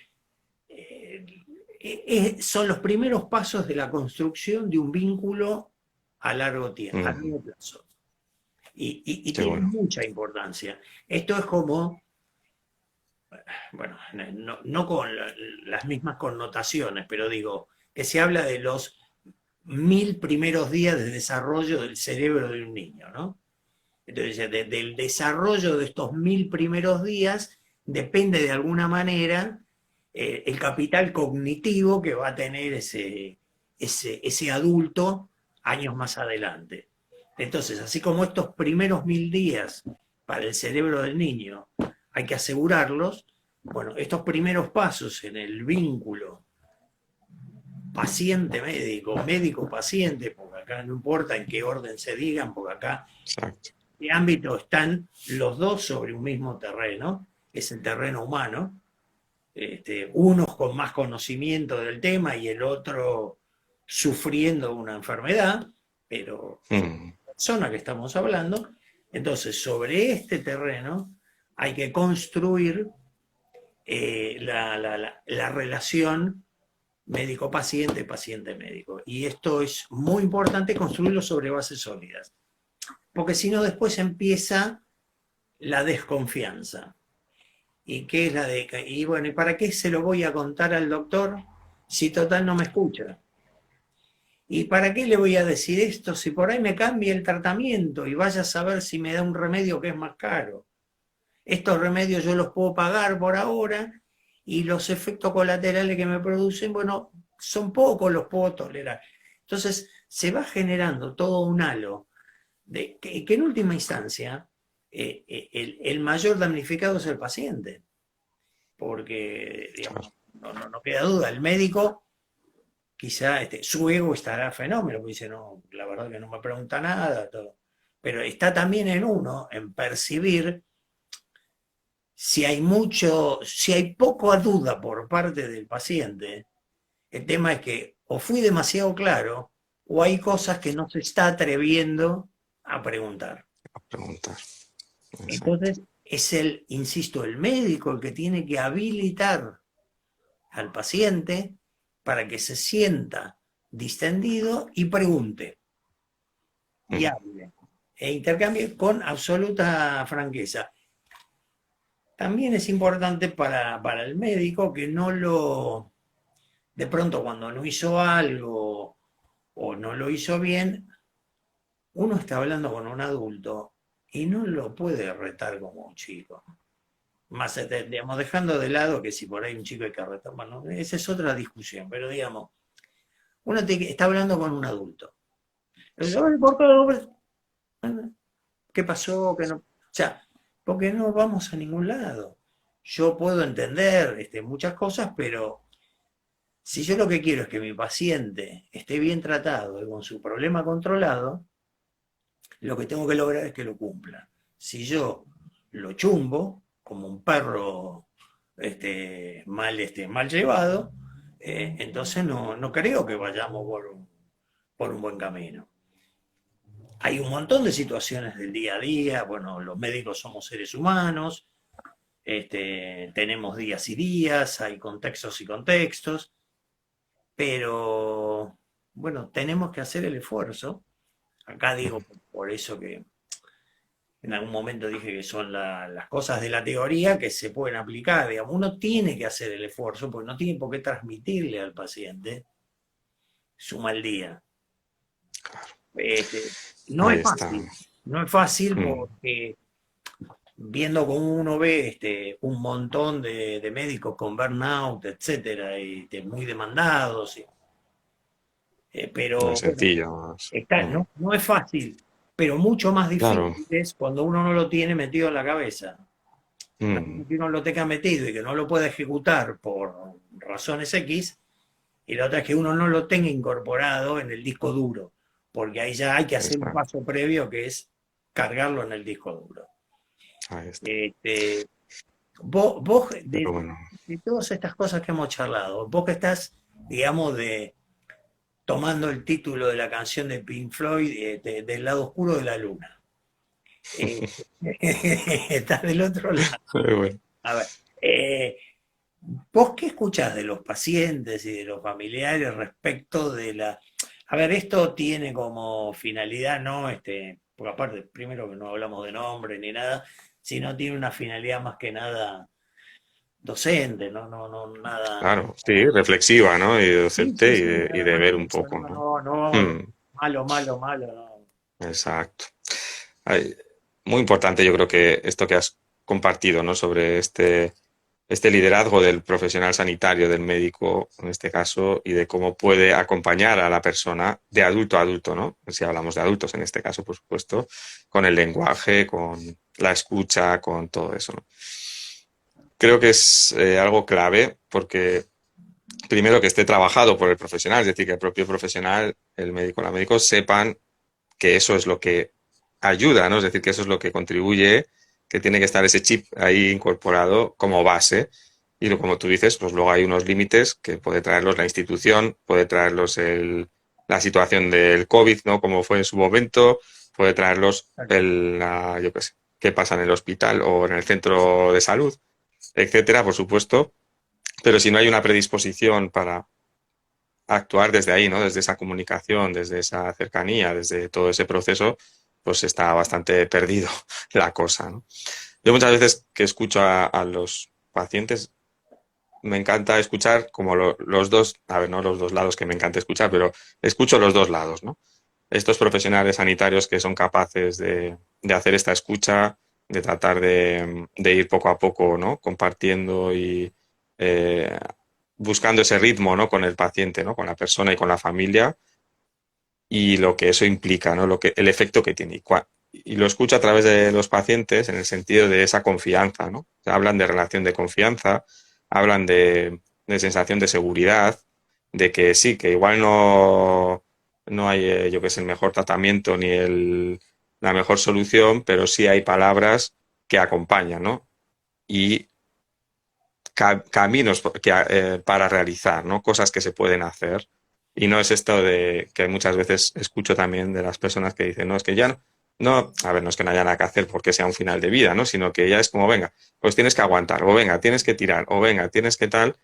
[SPEAKER 1] son los primeros pasos de la construcción de un vínculo a
[SPEAKER 2] Mm,
[SPEAKER 1] largo plazo. Y
[SPEAKER 2] qué
[SPEAKER 1] tiene
[SPEAKER 2] bueno.
[SPEAKER 1] mucha importancia. Esto es como, bueno, no con las mismas connotaciones, pero digo, que se habla de los 1000 primeros días de desarrollo del cerebro de un niño, ¿no? Entonces, del desarrollo de estos 1000 primeros días depende de alguna manera el capital cognitivo que va a tener ese adulto años más adelante. Entonces, así como estos primeros 1000 días para el cerebro del niño hay que asegurarlos, bueno, estos primeros pasos en el vínculo paciente-médico, médico-paciente, porque acá no importa en qué orden se digan, porque acá
[SPEAKER 2] Exacto.
[SPEAKER 1] en este ámbito están los dos sobre un mismo terreno, que es el terreno humano, unos con más conocimiento del tema y el otro sufriendo una enfermedad, pero
[SPEAKER 2] Mm,
[SPEAKER 1] la persona que estamos hablando, entonces sobre este terreno hay que construir la relación médico-paciente, paciente-médico. Y esto es muy importante construirlo sobre bases sólidas, porque si no después empieza la desconfianza. ¿Y qué es la de? Y bueno, ¿y para qué se lo voy a contar al doctor si total no me escucha? ¿Y para qué le voy a decir esto si por ahí me cambia el tratamiento y vaya a saber si me da un remedio que es más caro? Estos remedios yo los puedo pagar por ahora y los efectos colaterales que me producen, bueno, son pocos, los puedo tolerar. Entonces se va generando todo un halo de que en última instancia el mayor damnificado es el paciente, porque digamos,
[SPEAKER 2] claro.
[SPEAKER 1] no queda duda, el médico quizá su ego estará fenómeno, porque dice, no, la verdad que no me pregunta nada, todo. Pero está también en uno, en percibir si hay poca duda por parte del paciente, el tema es que o fui demasiado claro o hay cosas que no se está atreviendo a preguntar.
[SPEAKER 2] A preguntar. Exacto.
[SPEAKER 1] Entonces, es insisto, el médico el que tiene que habilitar al paciente para que se sienta distendido y pregunte y
[SPEAKER 2] Mm,
[SPEAKER 1] hable e intercambie con absoluta franqueza. También es importante para el médico que no de pronto cuando no hizo algo o no lo hizo bien, uno está hablando con un adulto y no lo puede retar como un chico. Más, digamos, dejando de lado que si por ahí un chico hay que retar, bueno, esa es otra discusión, pero digamos, uno está hablando con un adulto. ¿Por qué pasó? ¿Qué no? O sea, porque no vamos a ningún lado. Yo puedo entender muchas cosas, pero si yo lo que quiero es que mi paciente esté bien tratado y con su problema controlado, lo que tengo que lograr es que lo cumpla. Si yo lo chumbo, como un perro mal llevado, entonces no creo que vayamos por un buen camino. Hay un montón de situaciones del día a día, bueno, los médicos somos seres humanos, tenemos días y días, hay contextos y contextos, pero bueno, tenemos que hacer el esfuerzo. Acá digo,
[SPEAKER 2] mm,
[SPEAKER 1] por eso que en algún momento dije que son las cosas de la teoría que se pueden aplicar. Digamos, uno tiene que hacer el esfuerzo porque no tiene por qué transmitirle al paciente su mal día.
[SPEAKER 2] claro.
[SPEAKER 1] Este, no
[SPEAKER 2] Ahí
[SPEAKER 1] es
[SPEAKER 2] está.
[SPEAKER 1] fácil, no es fácil
[SPEAKER 2] Mm,
[SPEAKER 1] porque viendo como uno ve un montón de médicos con burnout, etcétera, muy demandados,
[SPEAKER 2] no es
[SPEAKER 1] pero bueno,
[SPEAKER 2] sencillo.
[SPEAKER 1] no es fácil, pero mucho más
[SPEAKER 2] Claro.
[SPEAKER 1] difícil es cuando uno no lo tiene metido en la cabeza. Una
[SPEAKER 2] Mm,
[SPEAKER 1] cosa que uno lo tenga metido y que no lo pueda ejecutar por razones X, y la otra es que uno no lo tenga incorporado en el disco duro, porque ahí ya hay que hacer un
[SPEAKER 2] exacto.
[SPEAKER 1] paso previo que es cargarlo en el disco duro.
[SPEAKER 2] Ahí está.
[SPEAKER 1] Este, vos
[SPEAKER 2] Pero bueno.
[SPEAKER 1] de todas estas cosas que hemos charlado, vos que estás, digamos, tomando el título de la canción de Pink Floyd, del lado oscuro de la luna. Eh, estás del otro lado.
[SPEAKER 2] Pero bueno.
[SPEAKER 1] A ver, ¿vos qué escuchás de los pacientes y de los familiares respecto de la... A ver, esto tiene como finalidad, ¿no? Porque aparte, primero que no hablamos de nombre ni nada, sino tiene una finalidad más que nada docente, no, nada.
[SPEAKER 2] Claro, sí, reflexiva, ¿no? Y
[SPEAKER 1] Sí, sí,
[SPEAKER 2] docente
[SPEAKER 1] sí,
[SPEAKER 2] y
[SPEAKER 1] nada
[SPEAKER 2] de
[SPEAKER 1] más
[SPEAKER 2] ver
[SPEAKER 1] que
[SPEAKER 2] un
[SPEAKER 1] eso,
[SPEAKER 2] poco,
[SPEAKER 1] no,
[SPEAKER 2] ¿no?
[SPEAKER 1] no, no,
[SPEAKER 2] Hmm,
[SPEAKER 1] malo, no.
[SPEAKER 2] exacto. Ay, muy importante, yo creo que esto que has compartido, ¿no? Sobre este liderazgo del profesional sanitario, del médico, en este caso, y de cómo puede acompañar a la persona de adulto a adulto, ¿no? Si hablamos de adultos en este caso, por supuesto, con el lenguaje, con la escucha, con todo eso, ¿no? Creo que es algo clave porque primero que esté trabajado por el profesional, es decir, que el propio profesional, el médico o la médico, sepan que eso es lo que ayuda, ¿no? Es decir, que eso es lo que contribuye, que tiene que estar ese chip ahí incorporado como base. Y como tú dices, pues luego hay unos límites que puede traerlos la institución, puede traerlos la situación del COVID, ¿no? Como fue en su momento, puede traerlos yo qué sé, qué pasa en el hospital o en el centro de salud, etcétera, por supuesto. Pero si no hay una predisposición para actuar desde ahí, ¿no? Desde esa comunicación, desde esa cercanía, desde todo ese proceso, pues está bastante perdido la cosa, ¿no? Yo muchas veces que escucho a los pacientes, me encanta escuchar como los dos, a ver, no los dos lados que me encanta escuchar, pero escucho los dos lados, ¿no? Estos profesionales sanitarios que son capaces de hacer esta escucha, de tratar de ir poco a poco, ¿no? Compartiendo y eh, buscando ese ritmo, ¿no? Con el paciente, ¿no? Con la persona y con la familia y lo que eso implica, ¿no? El efecto que tiene. Y lo escucho a través de los pacientes en el sentido de esa confianza, ¿no? O sea, hablan de relación de confianza, hablan de sensación de seguridad, de que sí, que igual no hay, yo que sé, el mejor tratamiento ni la mejor solución, pero sí hay palabras que acompañan, ¿no? Y caminos para realizar, ¿no? Cosas que se pueden hacer. Y no es esto de que muchas veces escucho también de las personas que dicen, no, es que ya no, a ver, no es que no haya nada que hacer porque sea un final de vida, ¿no? Sino que ya es como, venga, pues tienes que aguantar, o venga, tienes que tirar, o venga, tienes que tal,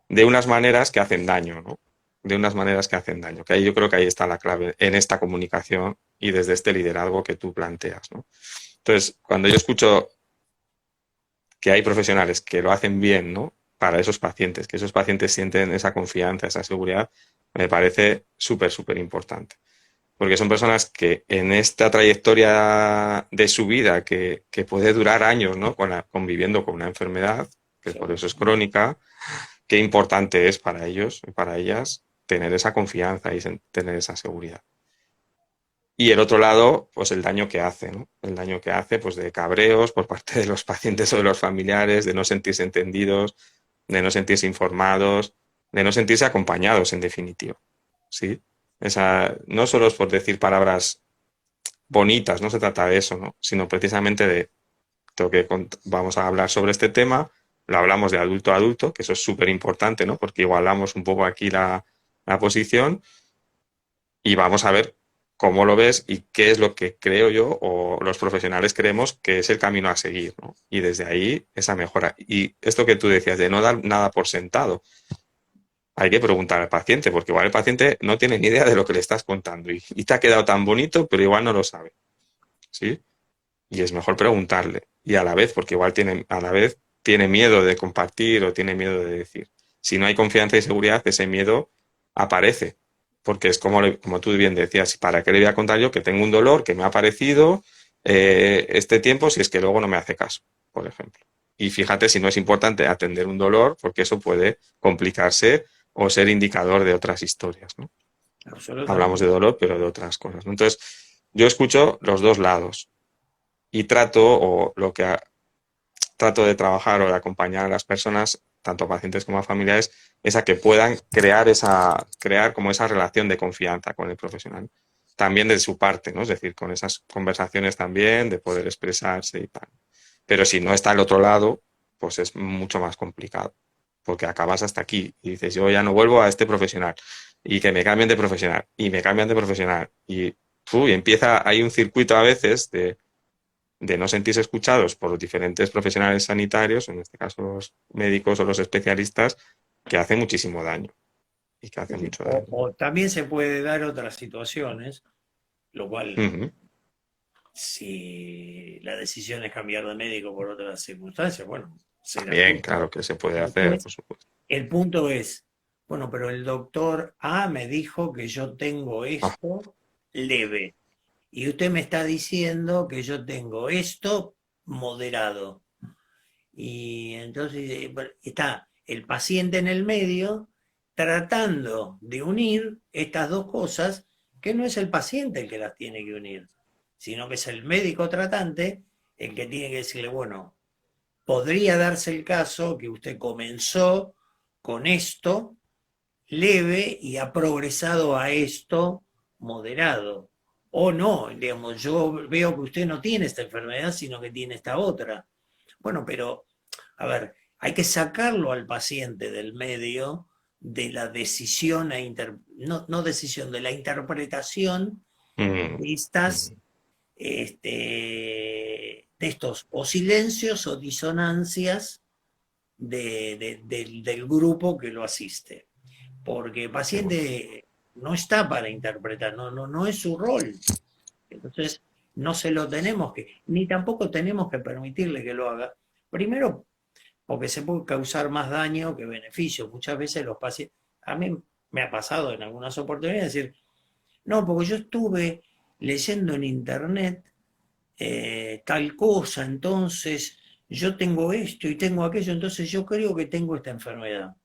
[SPEAKER 2] de unas maneras que hacen daño, ¿no? De unas maneras que hacen daño. Que ahí yo creo que ahí está la clave, en esta comunicación y desde este liderazgo que tú planteas, ¿no? Entonces, cuando yo escucho que hay profesionales que lo hacen bien, ¿no? Para esos pacientes, que esos pacientes sienten esa confianza, esa seguridad, me parece súper, súper importante. Porque son personas que en esta trayectoria de su vida, que puede durar años, ¿no? Conviviendo con una enfermedad, que
[SPEAKER 1] Sí.
[SPEAKER 2] por eso es crónica, qué importante es para ellos y para ellas tener esa confianza y tener esa seguridad. Y el otro lado, pues el daño que hace, ¿no? El daño que hace, pues de cabreos por parte de los pacientes o de los familiares, de no sentirse entendidos, de no sentirse informados, de no sentirse acompañados, en definitiva. ¿Sí? No solo es por decir palabras bonitas, no se trata de eso, ¿no? Sino precisamente vamos a hablar sobre este tema, lo hablamos de adulto a adulto, que eso es súper importante, ¿no? Porque igualamos un poco aquí la posición y vamos a ver cómo lo ves y qué es lo que creo yo o los profesionales creemos que es el camino a seguir, ¿no? Y desde ahí esa mejora. Y esto que tú decías de no dar nada por sentado, hay que preguntar al paciente, porque igual el paciente no tiene ni idea de lo que le estás contando y te ha quedado tan bonito, pero igual no lo sabe, ¿sí? Y es mejor preguntarle. Y a la vez, porque igual a la vez tiene miedo de compartir o tiene miedo de decir. Si no hay confianza y seguridad, ese miedo aparece. Porque es como tú bien decías, ¿para qué le voy a contar yo que tengo un dolor que me ha aparecido este tiempo si es que luego no me hace caso, por ejemplo? Y fíjate si no es importante atender un dolor, porque eso puede complicarse o ser indicador de otras historias, ¿no? Hablamos de
[SPEAKER 1] Absolutamente.
[SPEAKER 2] dolor, pero de otras cosas, ¿no? Entonces, yo escucho los dos lados y trato de trabajar o de acompañar a las personas, tanto pacientes como a familiares, es a que puedan crear como esa relación de confianza con el profesional. También de su parte, ¿no? Es decir, con esas conversaciones también, de poder expresarse y tal. Pero si no está al otro lado, pues es mucho más complicado, porque acabas hasta aquí y dices, yo ya no vuelvo a este profesional y que me cambien de profesional y me cambian de profesional y empieza, hay un circuito a veces de no sentirse escuchados por los diferentes profesionales sanitarios, en este caso los médicos o los especialistas, que hace muchísimo daño. y que hace mucho
[SPEAKER 1] O,
[SPEAKER 2] daño.
[SPEAKER 1] o también se puede dar otras situaciones, lo cual,
[SPEAKER 2] Ujú.
[SPEAKER 1] si la decisión es cambiar de médico por otras circunstancias, bueno, será
[SPEAKER 2] También,
[SPEAKER 1] justo.
[SPEAKER 2] claro que se puede hacer,
[SPEAKER 1] Después,
[SPEAKER 2] por supuesto.
[SPEAKER 1] el punto es, bueno, pero el doctor A me dijo que yo tengo
[SPEAKER 2] Ah,
[SPEAKER 1] esto leve y usted me está diciendo que yo tengo esto moderado. Y entonces bueno, está el paciente en el medio tratando de unir estas dos cosas, que no es el paciente el que las tiene que unir, sino que es el médico tratante el que tiene que decirle, bueno, podría darse el caso que usted comenzó con esto leve y ha progresado a esto moderado. O no, digamos, yo veo que usted no tiene esta enfermedad, sino que tiene esta otra. Bueno, pero, a ver, hay que sacarlo al paciente del medio de la decisión, no, no decisión, de la interpretación
[SPEAKER 2] mm,
[SPEAKER 1] de estas,
[SPEAKER 2] mm,
[SPEAKER 1] de estos o silencios o disonancias del grupo que lo asiste. Porque el
[SPEAKER 2] qué bueno.
[SPEAKER 1] paciente no está para interpretar, no, no, no es su rol. Entonces, no se lo tenemos que, ni tampoco tenemos que permitirle que lo haga. Primero, porque se puede causar más daño que beneficio. Muchas veces los pacientes, a mí me ha pasado en algunas oportunidades decir, no, porque yo estuve leyendo en internet tal cosa, entonces yo tengo esto y tengo aquello, entonces yo creo que tengo esta enfermedad.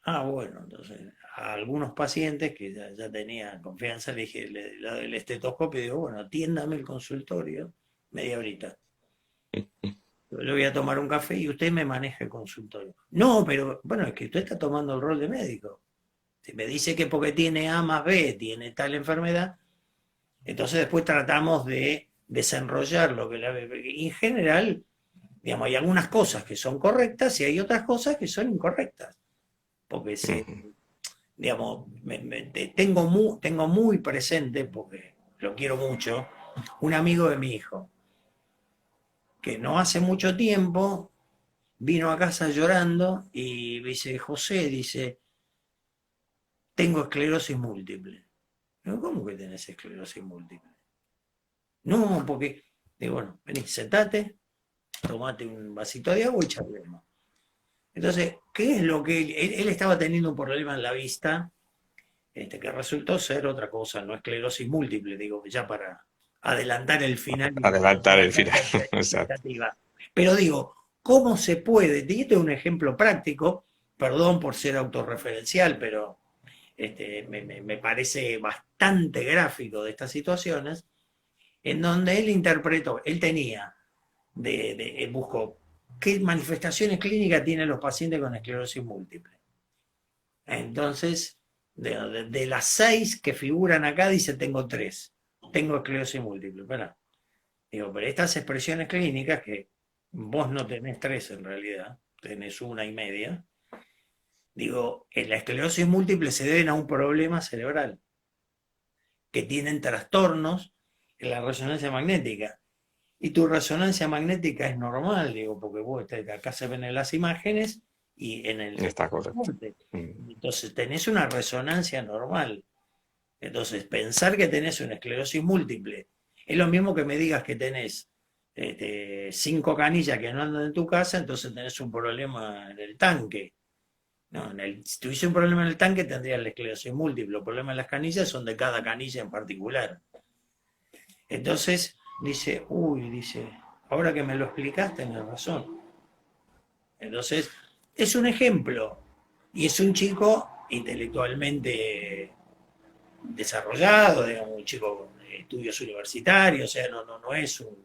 [SPEAKER 1] Ah, bueno, entonces a algunos pacientes que ya tenían confianza le dije, le doy el estetoscopio y digo, bueno, atiéndame el consultorio media horita. Yo le voy a tomar un café y usted me maneja el consultorio. No, pero bueno, es que usted está tomando el rol de médico. Si me dice que porque tiene A más B, tiene tal enfermedad, entonces después tratamos de desenrollar lo que la... Y en general, digamos, hay algunas cosas que son correctas y hay otras cosas que son incorrectas. Porque se,
[SPEAKER 2] Ujú.
[SPEAKER 1] digamos, tengo muy presente, porque lo quiero mucho, un amigo de mi hijo, que no hace mucho tiempo vino a casa llorando y dice, José, dice, tengo esclerosis múltiple. Digo, ¿cómo que tenés esclerosis múltiple? No, porque, digo, bueno, vení, sentate, tomate un vasito de agua y charlemos. Entonces, ¿qué es lo que él estaba teniendo un problema en la vista, que resultó ser otra cosa, no esclerosis múltiple, digo, ya para adelantar el final y
[SPEAKER 2] Adelantar el
[SPEAKER 1] bajar
[SPEAKER 2] final.
[SPEAKER 1] la
[SPEAKER 2] Exacto.
[SPEAKER 1] expectativa. Pero digo, ¿cómo se puede? Y esto es un ejemplo práctico, perdón por ser autorreferencial, pero me parece bastante gráfico de estas situaciones, en donde él interpretó, él tenía, buscó qué manifestaciones clínicas tienen los pacientes con esclerosis múltiple. Entonces, de las 6 que figuran acá, dice tengo 3. Tengo esclerosis múltiple. Pero, digo, pero estas expresiones clínicas, que vos no tenés 3 en realidad, tenés una y media, digo, en la esclerosis múltiple se deben a un problema cerebral, que tienen trastornos en la resonancia magnética. Y tu resonancia magnética es normal, digo, porque vos acá se ven en las imágenes y en el
[SPEAKER 2] Está correcto.
[SPEAKER 1] transporte.
[SPEAKER 2] Mm.
[SPEAKER 1] Entonces tenés una resonancia normal. Entonces, pensar que tenés una esclerosis múltiple es lo mismo que me digas que tenés 5 canillas que no andan en tu casa, entonces tenés un problema en el tanque. No, si tuviese un problema en el tanque tendrías la esclerosis múltiple. Los problemas en las canillas son de cada canilla en particular. Entonces dice, uy, dice, ahora que me lo explicaste, tenés razón. Entonces, es un ejemplo. Y es un chico intelectualmente desarrollado, digamos, un chico con estudios universitarios, o sea, no, no, no es un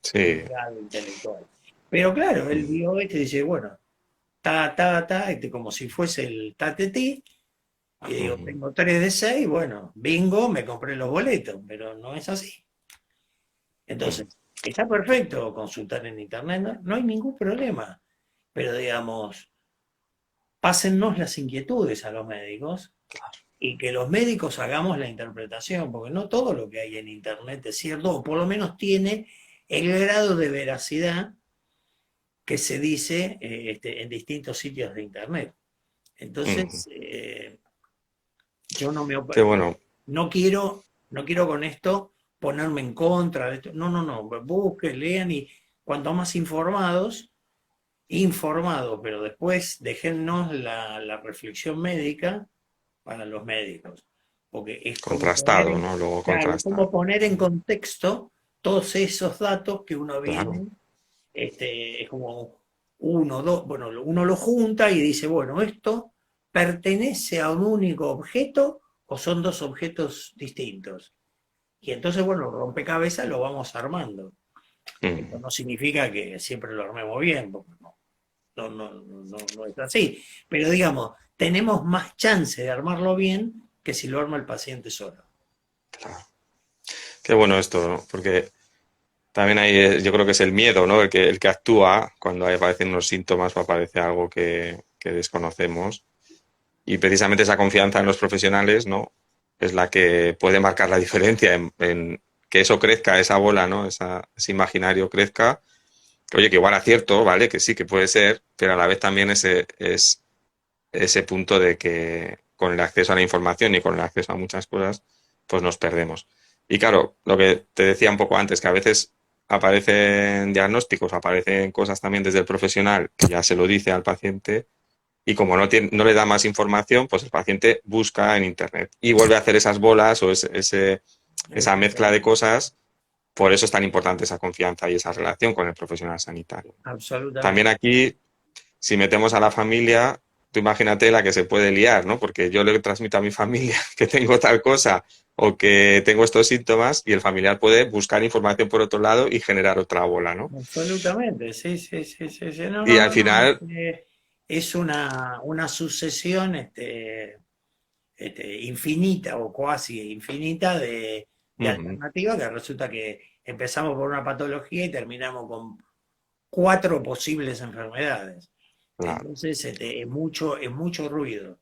[SPEAKER 2] Sí.
[SPEAKER 1] grado intelectual. Pero claro, él
[SPEAKER 2] Mm.
[SPEAKER 1] vio y dice, bueno, como si fuese el tatetí, y digo,
[SPEAKER 2] Ujú.
[SPEAKER 1] tengo 3 de 6, bueno, bingo, me compré los boletos, pero no es así.
[SPEAKER 2] Mm.
[SPEAKER 1] Entonces, está perfecto consultar en internet, no, no hay ningún problema, pero digamos, pásennos las inquietudes a los médicos y que los médicos hagamos la interpretación, porque no todo lo que hay en internet es cierto, o por lo menos tiene el grado de veracidad que se dice en distintos sitios de internet.
[SPEAKER 2] Ujú.
[SPEAKER 1] Entonces, yo no me
[SPEAKER 2] Qué bueno.
[SPEAKER 1] no quiero, no quiero con esto ponerme en contra de esto. No, no, no. Busquen, lean y cuanto más informados, informados, pero después déjennos la reflexión médica para los médicos. Porque es como poner
[SPEAKER 2] Contrastado,
[SPEAKER 1] en,
[SPEAKER 2] ¿no? Luego
[SPEAKER 1] claro, es
[SPEAKER 2] contrastado.
[SPEAKER 1] como poner en contexto todos esos datos que uno
[SPEAKER 2] Claro,
[SPEAKER 1] viene, es como uno, dos, bueno, uno lo junta y dice, bueno, esto pertenece a un único objeto o son dos objetos distintos. Y entonces, bueno, rompecabezas lo vamos armando. Esto
[SPEAKER 2] mm,
[SPEAKER 1] no significa que siempre lo armemos bien, porque no es así. Pero digamos, tenemos más chance de armarlo bien que si lo arma el paciente solo.
[SPEAKER 2] claro. Qué bueno esto, ¿no? Porque también hay, yo creo que es el miedo, ¿no? El que actúa cuando aparecen unos síntomas o aparece algo que desconocemos. Y precisamente esa confianza en los profesionales, ¿no? Es la que puede marcar la diferencia en que eso crezca, esa bola, ¿no? Ese imaginario crezca. Que, oye, que igual acierto, ¿vale? Que sí, que puede ser, pero a la vez también ese punto de que con el acceso a la información y con el acceso a muchas cosas, pues nos perdemos. Y claro, lo que te decía un poco antes, que a veces aparecen diagnósticos, aparecen cosas también desde el profesional que ya se lo dice al paciente y como no le da más información, pues el paciente busca en Internet y vuelve a hacer esas bolas o esa mezcla de
[SPEAKER 1] Exactamente.
[SPEAKER 2] cosas. Por eso es tan importante esa confianza y esa relación con el profesional sanitario. También
[SPEAKER 1] Absolutamente.
[SPEAKER 2] aquí, si metemos a la familia, tú imagínate la que se puede liar, ¿no? Porque yo le transmito a mi familia que tengo tal cosa o que tengo estos síntomas y el familiar puede buscar información por otro lado y generar otra bola, ¿no?
[SPEAKER 1] Absolutamente, sí, sí, sí, sí, sí. No,
[SPEAKER 2] Y
[SPEAKER 1] no,
[SPEAKER 2] al
[SPEAKER 1] no, no.
[SPEAKER 2] final,
[SPEAKER 1] Es una sucesión infinita o cuasi infinita de
[SPEAKER 2] ujú,
[SPEAKER 1] alternativas que resulta que empezamos por una patología y terminamos con cuatro posibles enfermedades.
[SPEAKER 2] claro.
[SPEAKER 1] Entonces, es mucho ruido,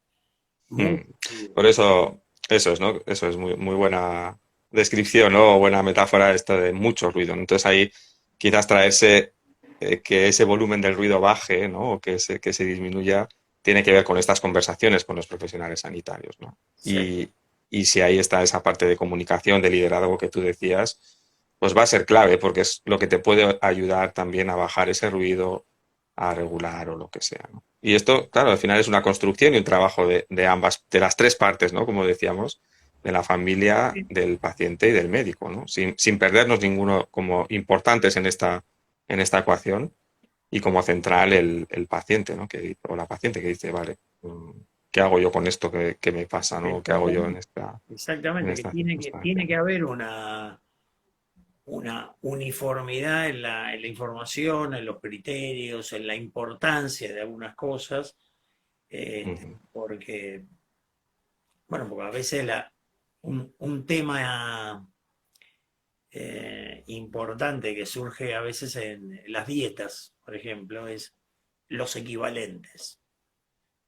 [SPEAKER 2] Mm.
[SPEAKER 1] mucho ruido.
[SPEAKER 2] Por eso es, ¿no? Eso es muy, muy buena descripción, ¿no? O buena metáfora esta de mucho ruido. Entonces ahí quizás traerse que ese volumen del ruido baje, ¿no? O que se disminuya, tiene que ver con estas conversaciones con los profesionales sanitarios, ¿no?
[SPEAKER 1] Sí,
[SPEAKER 2] Y si ahí está esa parte de comunicación, de liderazgo que tú decías, pues va a ser clave porque es lo que te puede ayudar también a bajar ese ruido, a regular o lo que sea, ¿no? Y esto, claro, al final es una construcción y un trabajo de ambas, de las tres partes, ¿no? Como decíamos, de la familia,
[SPEAKER 1] sí,
[SPEAKER 2] del paciente y del médico, ¿no? Sin perdernos ninguno como importantes en esta ecuación y como central el paciente, ¿no? O la paciente que dice, vale, ¿qué hago yo con esto que me pasa, ¿no? ¿Qué hago yo en
[SPEAKER 1] exactamente.
[SPEAKER 2] esta, en
[SPEAKER 1] Exactamente, que
[SPEAKER 2] esta
[SPEAKER 1] tiene
[SPEAKER 2] circunstancia?
[SPEAKER 1] que haber una uniformidad en la información, en los criterios, en la importancia de algunas cosas,
[SPEAKER 2] Ujú,
[SPEAKER 1] porque, bueno, porque a veces un tema importante que surge a veces en las dietas, por ejemplo, es los equivalentes.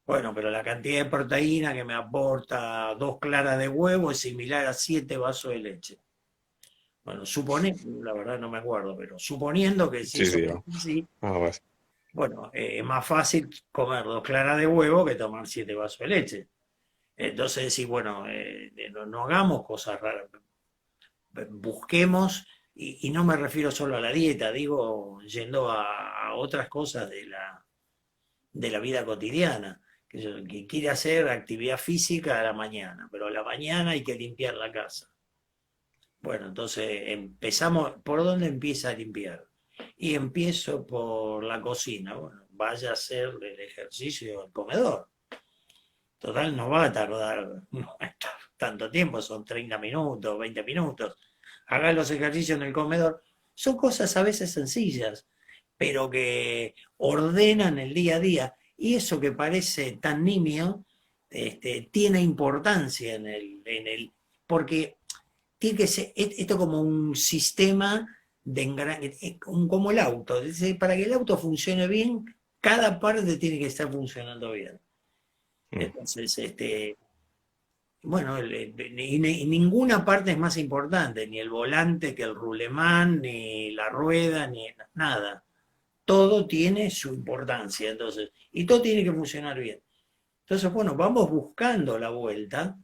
[SPEAKER 1] Bueno, pero la cantidad de proteína que me aporta dos claras de huevo es similar a 7 vasos de leche. Bueno, la verdad no me acuerdo, pero suponiendo que si
[SPEAKER 2] sí,
[SPEAKER 1] eso
[SPEAKER 2] sí,
[SPEAKER 1] es así,
[SPEAKER 2] algo así.
[SPEAKER 1] bueno, es más fácil comer dos claras de huevo que tomar 7 vasos de leche. Entonces, sí, bueno, no hagamos cosas raras, busquemos, y no me refiero solo a la dieta, digo, yendo a otras cosas de la vida cotidiana, que quiere hacer actividad física a la mañana, pero a la mañana hay que limpiar la casa. Bueno, entonces empezamos, ¿por dónde empieza a limpiar? Y empiezo por la cocina. Bueno, vaya a hacer el ejercicio del comedor. Total, no va a tardar no va a estar tanto tiempo, son 30 minutos, 20 minutos. Haga los ejercicios en el comedor. Son cosas a veces sencillas, pero que ordenan el día a día. Y eso que parece tan nimio, tiene importancia porque tiene que ser esto como un sistema como el auto. Es decir, para que el auto funcione bien, cada parte tiene que estar funcionando bien.
[SPEAKER 2] Mm,
[SPEAKER 1] Entonces, bueno, y ninguna parte es más importante, ni el volante que el rulemán, ni la rueda, ni nada. Todo tiene su importancia, entonces, y todo tiene que funcionar bien. Entonces, bueno, vamos buscando la vuelta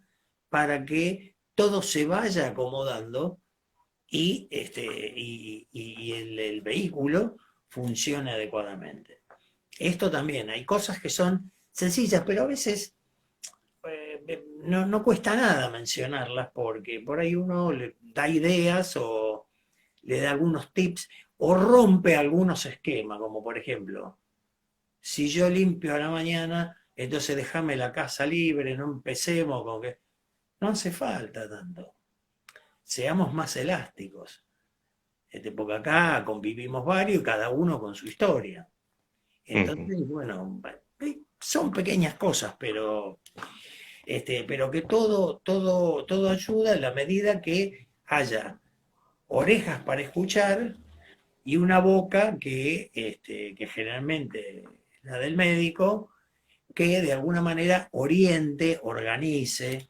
[SPEAKER 1] para que todo se vaya acomodando y, y el vehículo funcione adecuadamente. Esto también, hay cosas que son sencillas, pero a veces no cuesta nada mencionarlas porque por ahí uno le da ideas o le da algunos tips o rompe algunos esquemas, como por ejemplo, si yo limpio a la mañana, entonces déjame la casa libre, no empecemos con que... No hace falta tanto. Seamos más elásticos. Porque acá convivimos varios y cada uno con su historia.
[SPEAKER 2] Ujú.
[SPEAKER 1] Entonces, bueno, son pequeñas cosas, pero que todo ayuda en la medida que haya orejas para escuchar y una boca que generalmente la del médico, que de alguna manera oriente, organice,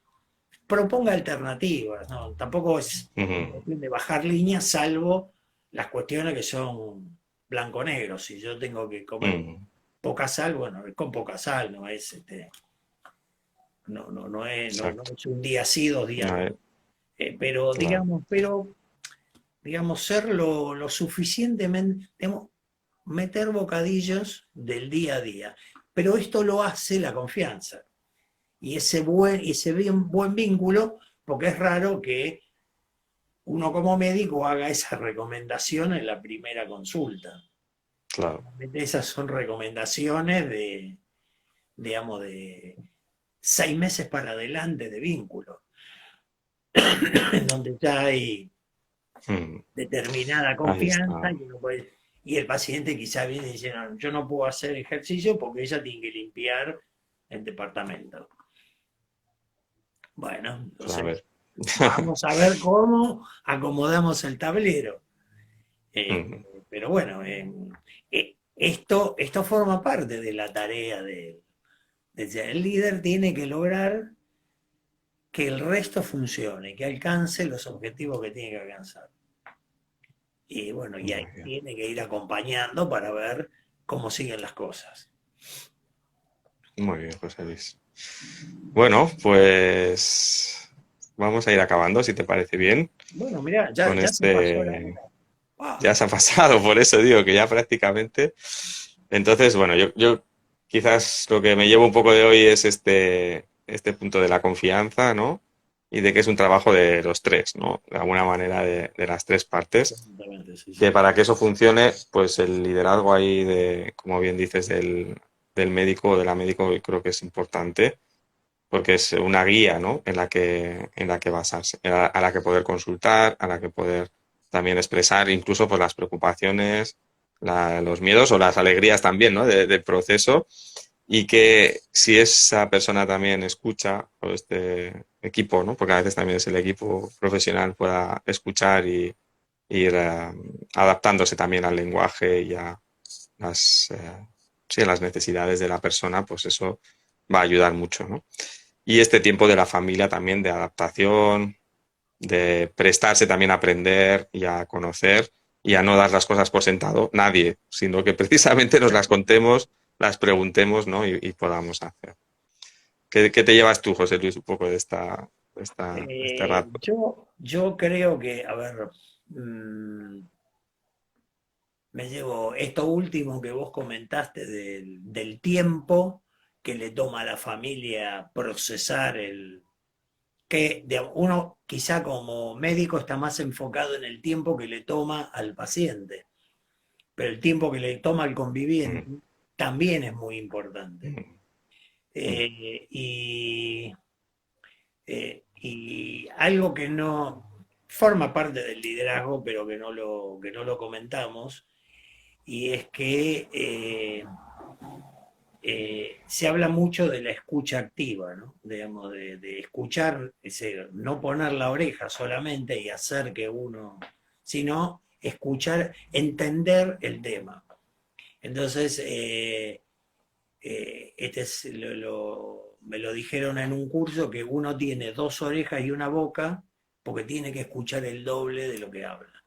[SPEAKER 1] proponga alternativas, ¿no? Tampoco es
[SPEAKER 2] Ujú.
[SPEAKER 1] de bajar líneas, salvo las cuestiones que son blanco-negro. Si yo tengo que comer
[SPEAKER 2] Ujú.
[SPEAKER 1] poca sal, bueno, es con poca sal, no
[SPEAKER 2] Exacto.
[SPEAKER 1] es un día sí, 2 días
[SPEAKER 2] A
[SPEAKER 1] no.
[SPEAKER 2] ver,
[SPEAKER 1] Pero
[SPEAKER 2] claro,
[SPEAKER 1] digamos, ser lo suficientemente, digamos, meter bocadillos del día a día. Pero esto lo hace la confianza y buen vínculo, porque es raro que uno como médico haga esa recomendación en la primera consulta.
[SPEAKER 2] claro.
[SPEAKER 1] Esas son recomendaciones digamos, de 6 meses para adelante de vínculo, en donde ya hay
[SPEAKER 2] Ujú.
[SPEAKER 1] determinada
[SPEAKER 2] Ahí
[SPEAKER 1] confianza
[SPEAKER 2] está.
[SPEAKER 1] y el paciente quizá viene diciendo, yo no puedo hacer ejercicio porque ella tiene que limpiar el departamento. Bueno,
[SPEAKER 2] Pues a
[SPEAKER 1] entonces
[SPEAKER 2] ver.
[SPEAKER 1] vamos a ver cómo acomodamos el tablero.
[SPEAKER 2] Ujú.
[SPEAKER 1] Pero bueno, esto forma parte de la tarea el líder tiene que lograr que el resto funcione, que alcance los objetivos que tiene que alcanzar. Y bueno, y ahí
[SPEAKER 2] Muy bien.
[SPEAKER 1] tiene que ir acompañando para ver cómo siguen las cosas.
[SPEAKER 2] Muy bien, José Luis. Bueno, pues vamos a ir acabando, si te parece bien,
[SPEAKER 1] Bueno, mirá,
[SPEAKER 2] con
[SPEAKER 1] ya se pasó la
[SPEAKER 2] este.
[SPEAKER 1] hora. ¡Ah!
[SPEAKER 2] Ya se ha pasado, por eso digo que ya prácticamente. Entonces, bueno, yo quizás lo que me llevo un poco de hoy es este punto de la confianza, ¿no? Y de que es un trabajo de los tres, ¿no? De alguna manera de las tres partes.
[SPEAKER 1] Absolutamente, sí,
[SPEAKER 2] Que
[SPEAKER 1] sí.
[SPEAKER 2] para que eso funcione, pues el liderazgo ahí de, como bien dices, del médico o de la médico, yo creo que es importante porque es una guía, ¿no? En la que basarse, a la que poder consultar, a la que poder también expresar incluso pues, las preocupaciones, los miedos o las alegrías también, ¿no? Del proceso y que si esa persona también escucha o este equipo, ¿no? Porque a veces también es el equipo profesional pueda escuchar y ir adaptándose también al lenguaje y a las, sí, a las necesidades de la persona, pues eso va a ayudar mucho, ¿no? Y este tiempo de la familia también de adaptación, de prestarse también a aprender y a conocer y a no dar las cosas por sentado, nadie, sino que precisamente nos las contemos, las preguntemos, ¿no? Y podamos hacer. ¿Qué te llevas tú, José Luis, un poco de este rato?
[SPEAKER 1] Yo creo que, a ver, mm, me llevo esto último que vos comentaste del tiempo que le toma a la familia procesar uno quizá como médico está más enfocado en el tiempo que le toma al paciente, pero el tiempo que le toma al
[SPEAKER 2] Mm,
[SPEAKER 1] conviviente también es muy importante.
[SPEAKER 2] mm, mm,
[SPEAKER 1] Eh, y, y algo que no forma parte del liderazgo, pero que no lo comentamos, y es que se habla mucho de la escucha activa, ¿no? Digamos, de escuchar, es decir, no poner la oreja solamente y hacer que uno, sino escuchar, entender el tema. Entonces, me lo dijeron en un curso que uno tiene 2 orejas y una boca porque tiene que escuchar el doble de lo que habla.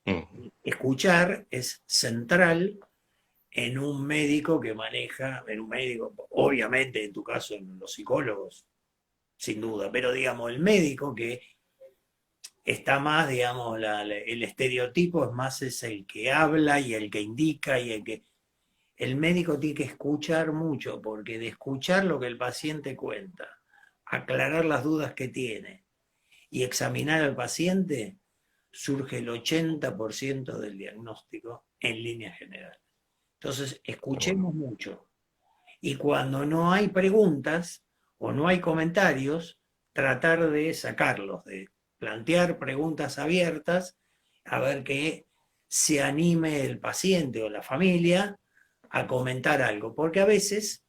[SPEAKER 2] mm,
[SPEAKER 1] Escuchar es central en un médico que maneja, en un médico, obviamente en tu caso en los psicólogos, sin duda, pero digamos, el médico que está más, digamos, el estereotipo es más es el que habla y el que indica y el que... El médico tiene que escuchar mucho, porque de escuchar lo que el paciente cuenta, aclarar las dudas que tiene y examinar al paciente, surge el 80% del diagnóstico en líneas generales. Entonces,
[SPEAKER 2] Qué bueno.
[SPEAKER 1] escuchemos mucho. Y cuando no hay preguntas o no hay comentarios, tratar de sacarlos, de plantear preguntas abiertas, a ver que se anime el paciente o la familia a comentar algo. Porque a veces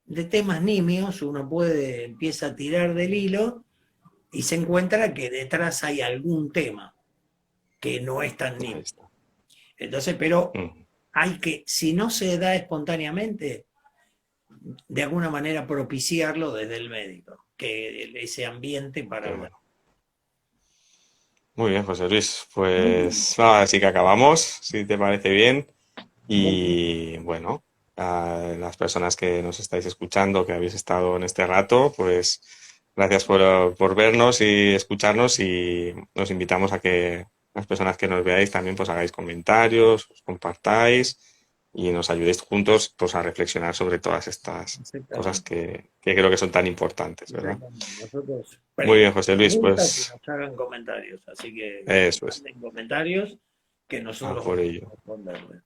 [SPEAKER 1] de temas nimios uno puede, empieza a tirar del hilo y se encuentra que detrás hay algún tema que no es tan
[SPEAKER 2] Ahí
[SPEAKER 1] nimio.
[SPEAKER 2] está.
[SPEAKER 1] Entonces, pero
[SPEAKER 2] Mm,
[SPEAKER 1] hay que, si no se da espontáneamente, de alguna manera propiciarlo desde el médico, que ese ambiente para
[SPEAKER 2] qué
[SPEAKER 1] hablar.
[SPEAKER 2] bueno. Muy bien, José Luis.
[SPEAKER 1] Muy bien,
[SPEAKER 2] Pues nada, así que acabamos, si te parece bien.
[SPEAKER 1] muy bien.
[SPEAKER 2] Y bueno, a las personas que nos estáis escuchando, que habéis estado en este rato, pues gracias por vernos y escucharnos y nos invitamos a que las personas que nos veáis también pues hagáis comentarios, os compartáis y nos ayudéis juntos pues a reflexionar sobre todas estas cosas
[SPEAKER 1] Exactamente,
[SPEAKER 2] que creo que son tan importantes, ¿verdad?
[SPEAKER 1] exactamente. Nosotros
[SPEAKER 2] Muy bien, José Luis,
[SPEAKER 1] preguntas y
[SPEAKER 2] pues
[SPEAKER 1] nos hagan comentarios, así que
[SPEAKER 2] eso es,
[SPEAKER 1] manden comentarios que
[SPEAKER 2] a
[SPEAKER 1] nosotros
[SPEAKER 2] por
[SPEAKER 1] vamos a
[SPEAKER 2] ello.
[SPEAKER 1] responderles.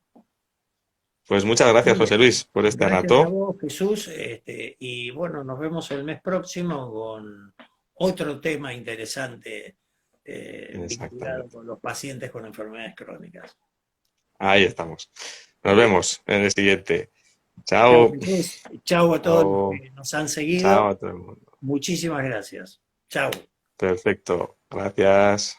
[SPEAKER 2] Pues muchas
[SPEAKER 1] Muy
[SPEAKER 2] gracias, José
[SPEAKER 1] bien.
[SPEAKER 2] Luis, por este
[SPEAKER 1] Gracias a
[SPEAKER 2] rato.
[SPEAKER 1] vos, Jesús, y bueno, nos vemos el mes próximo con otro tema interesante vinculado
[SPEAKER 2] Exactamente.
[SPEAKER 1] con los pacientes con enfermedades crónicas.
[SPEAKER 2] Ahí estamos. Nos
[SPEAKER 1] Chao,
[SPEAKER 2] vemos en el siguiente.
[SPEAKER 1] chao,
[SPEAKER 2] Chao.
[SPEAKER 1] Jesús. Chao a todos los
[SPEAKER 2] Chao.
[SPEAKER 1] que nos han seguido.
[SPEAKER 2] Chao a todo el mundo.
[SPEAKER 1] Muchísimas gracias. Chao.
[SPEAKER 2] Perfecto. Gracias.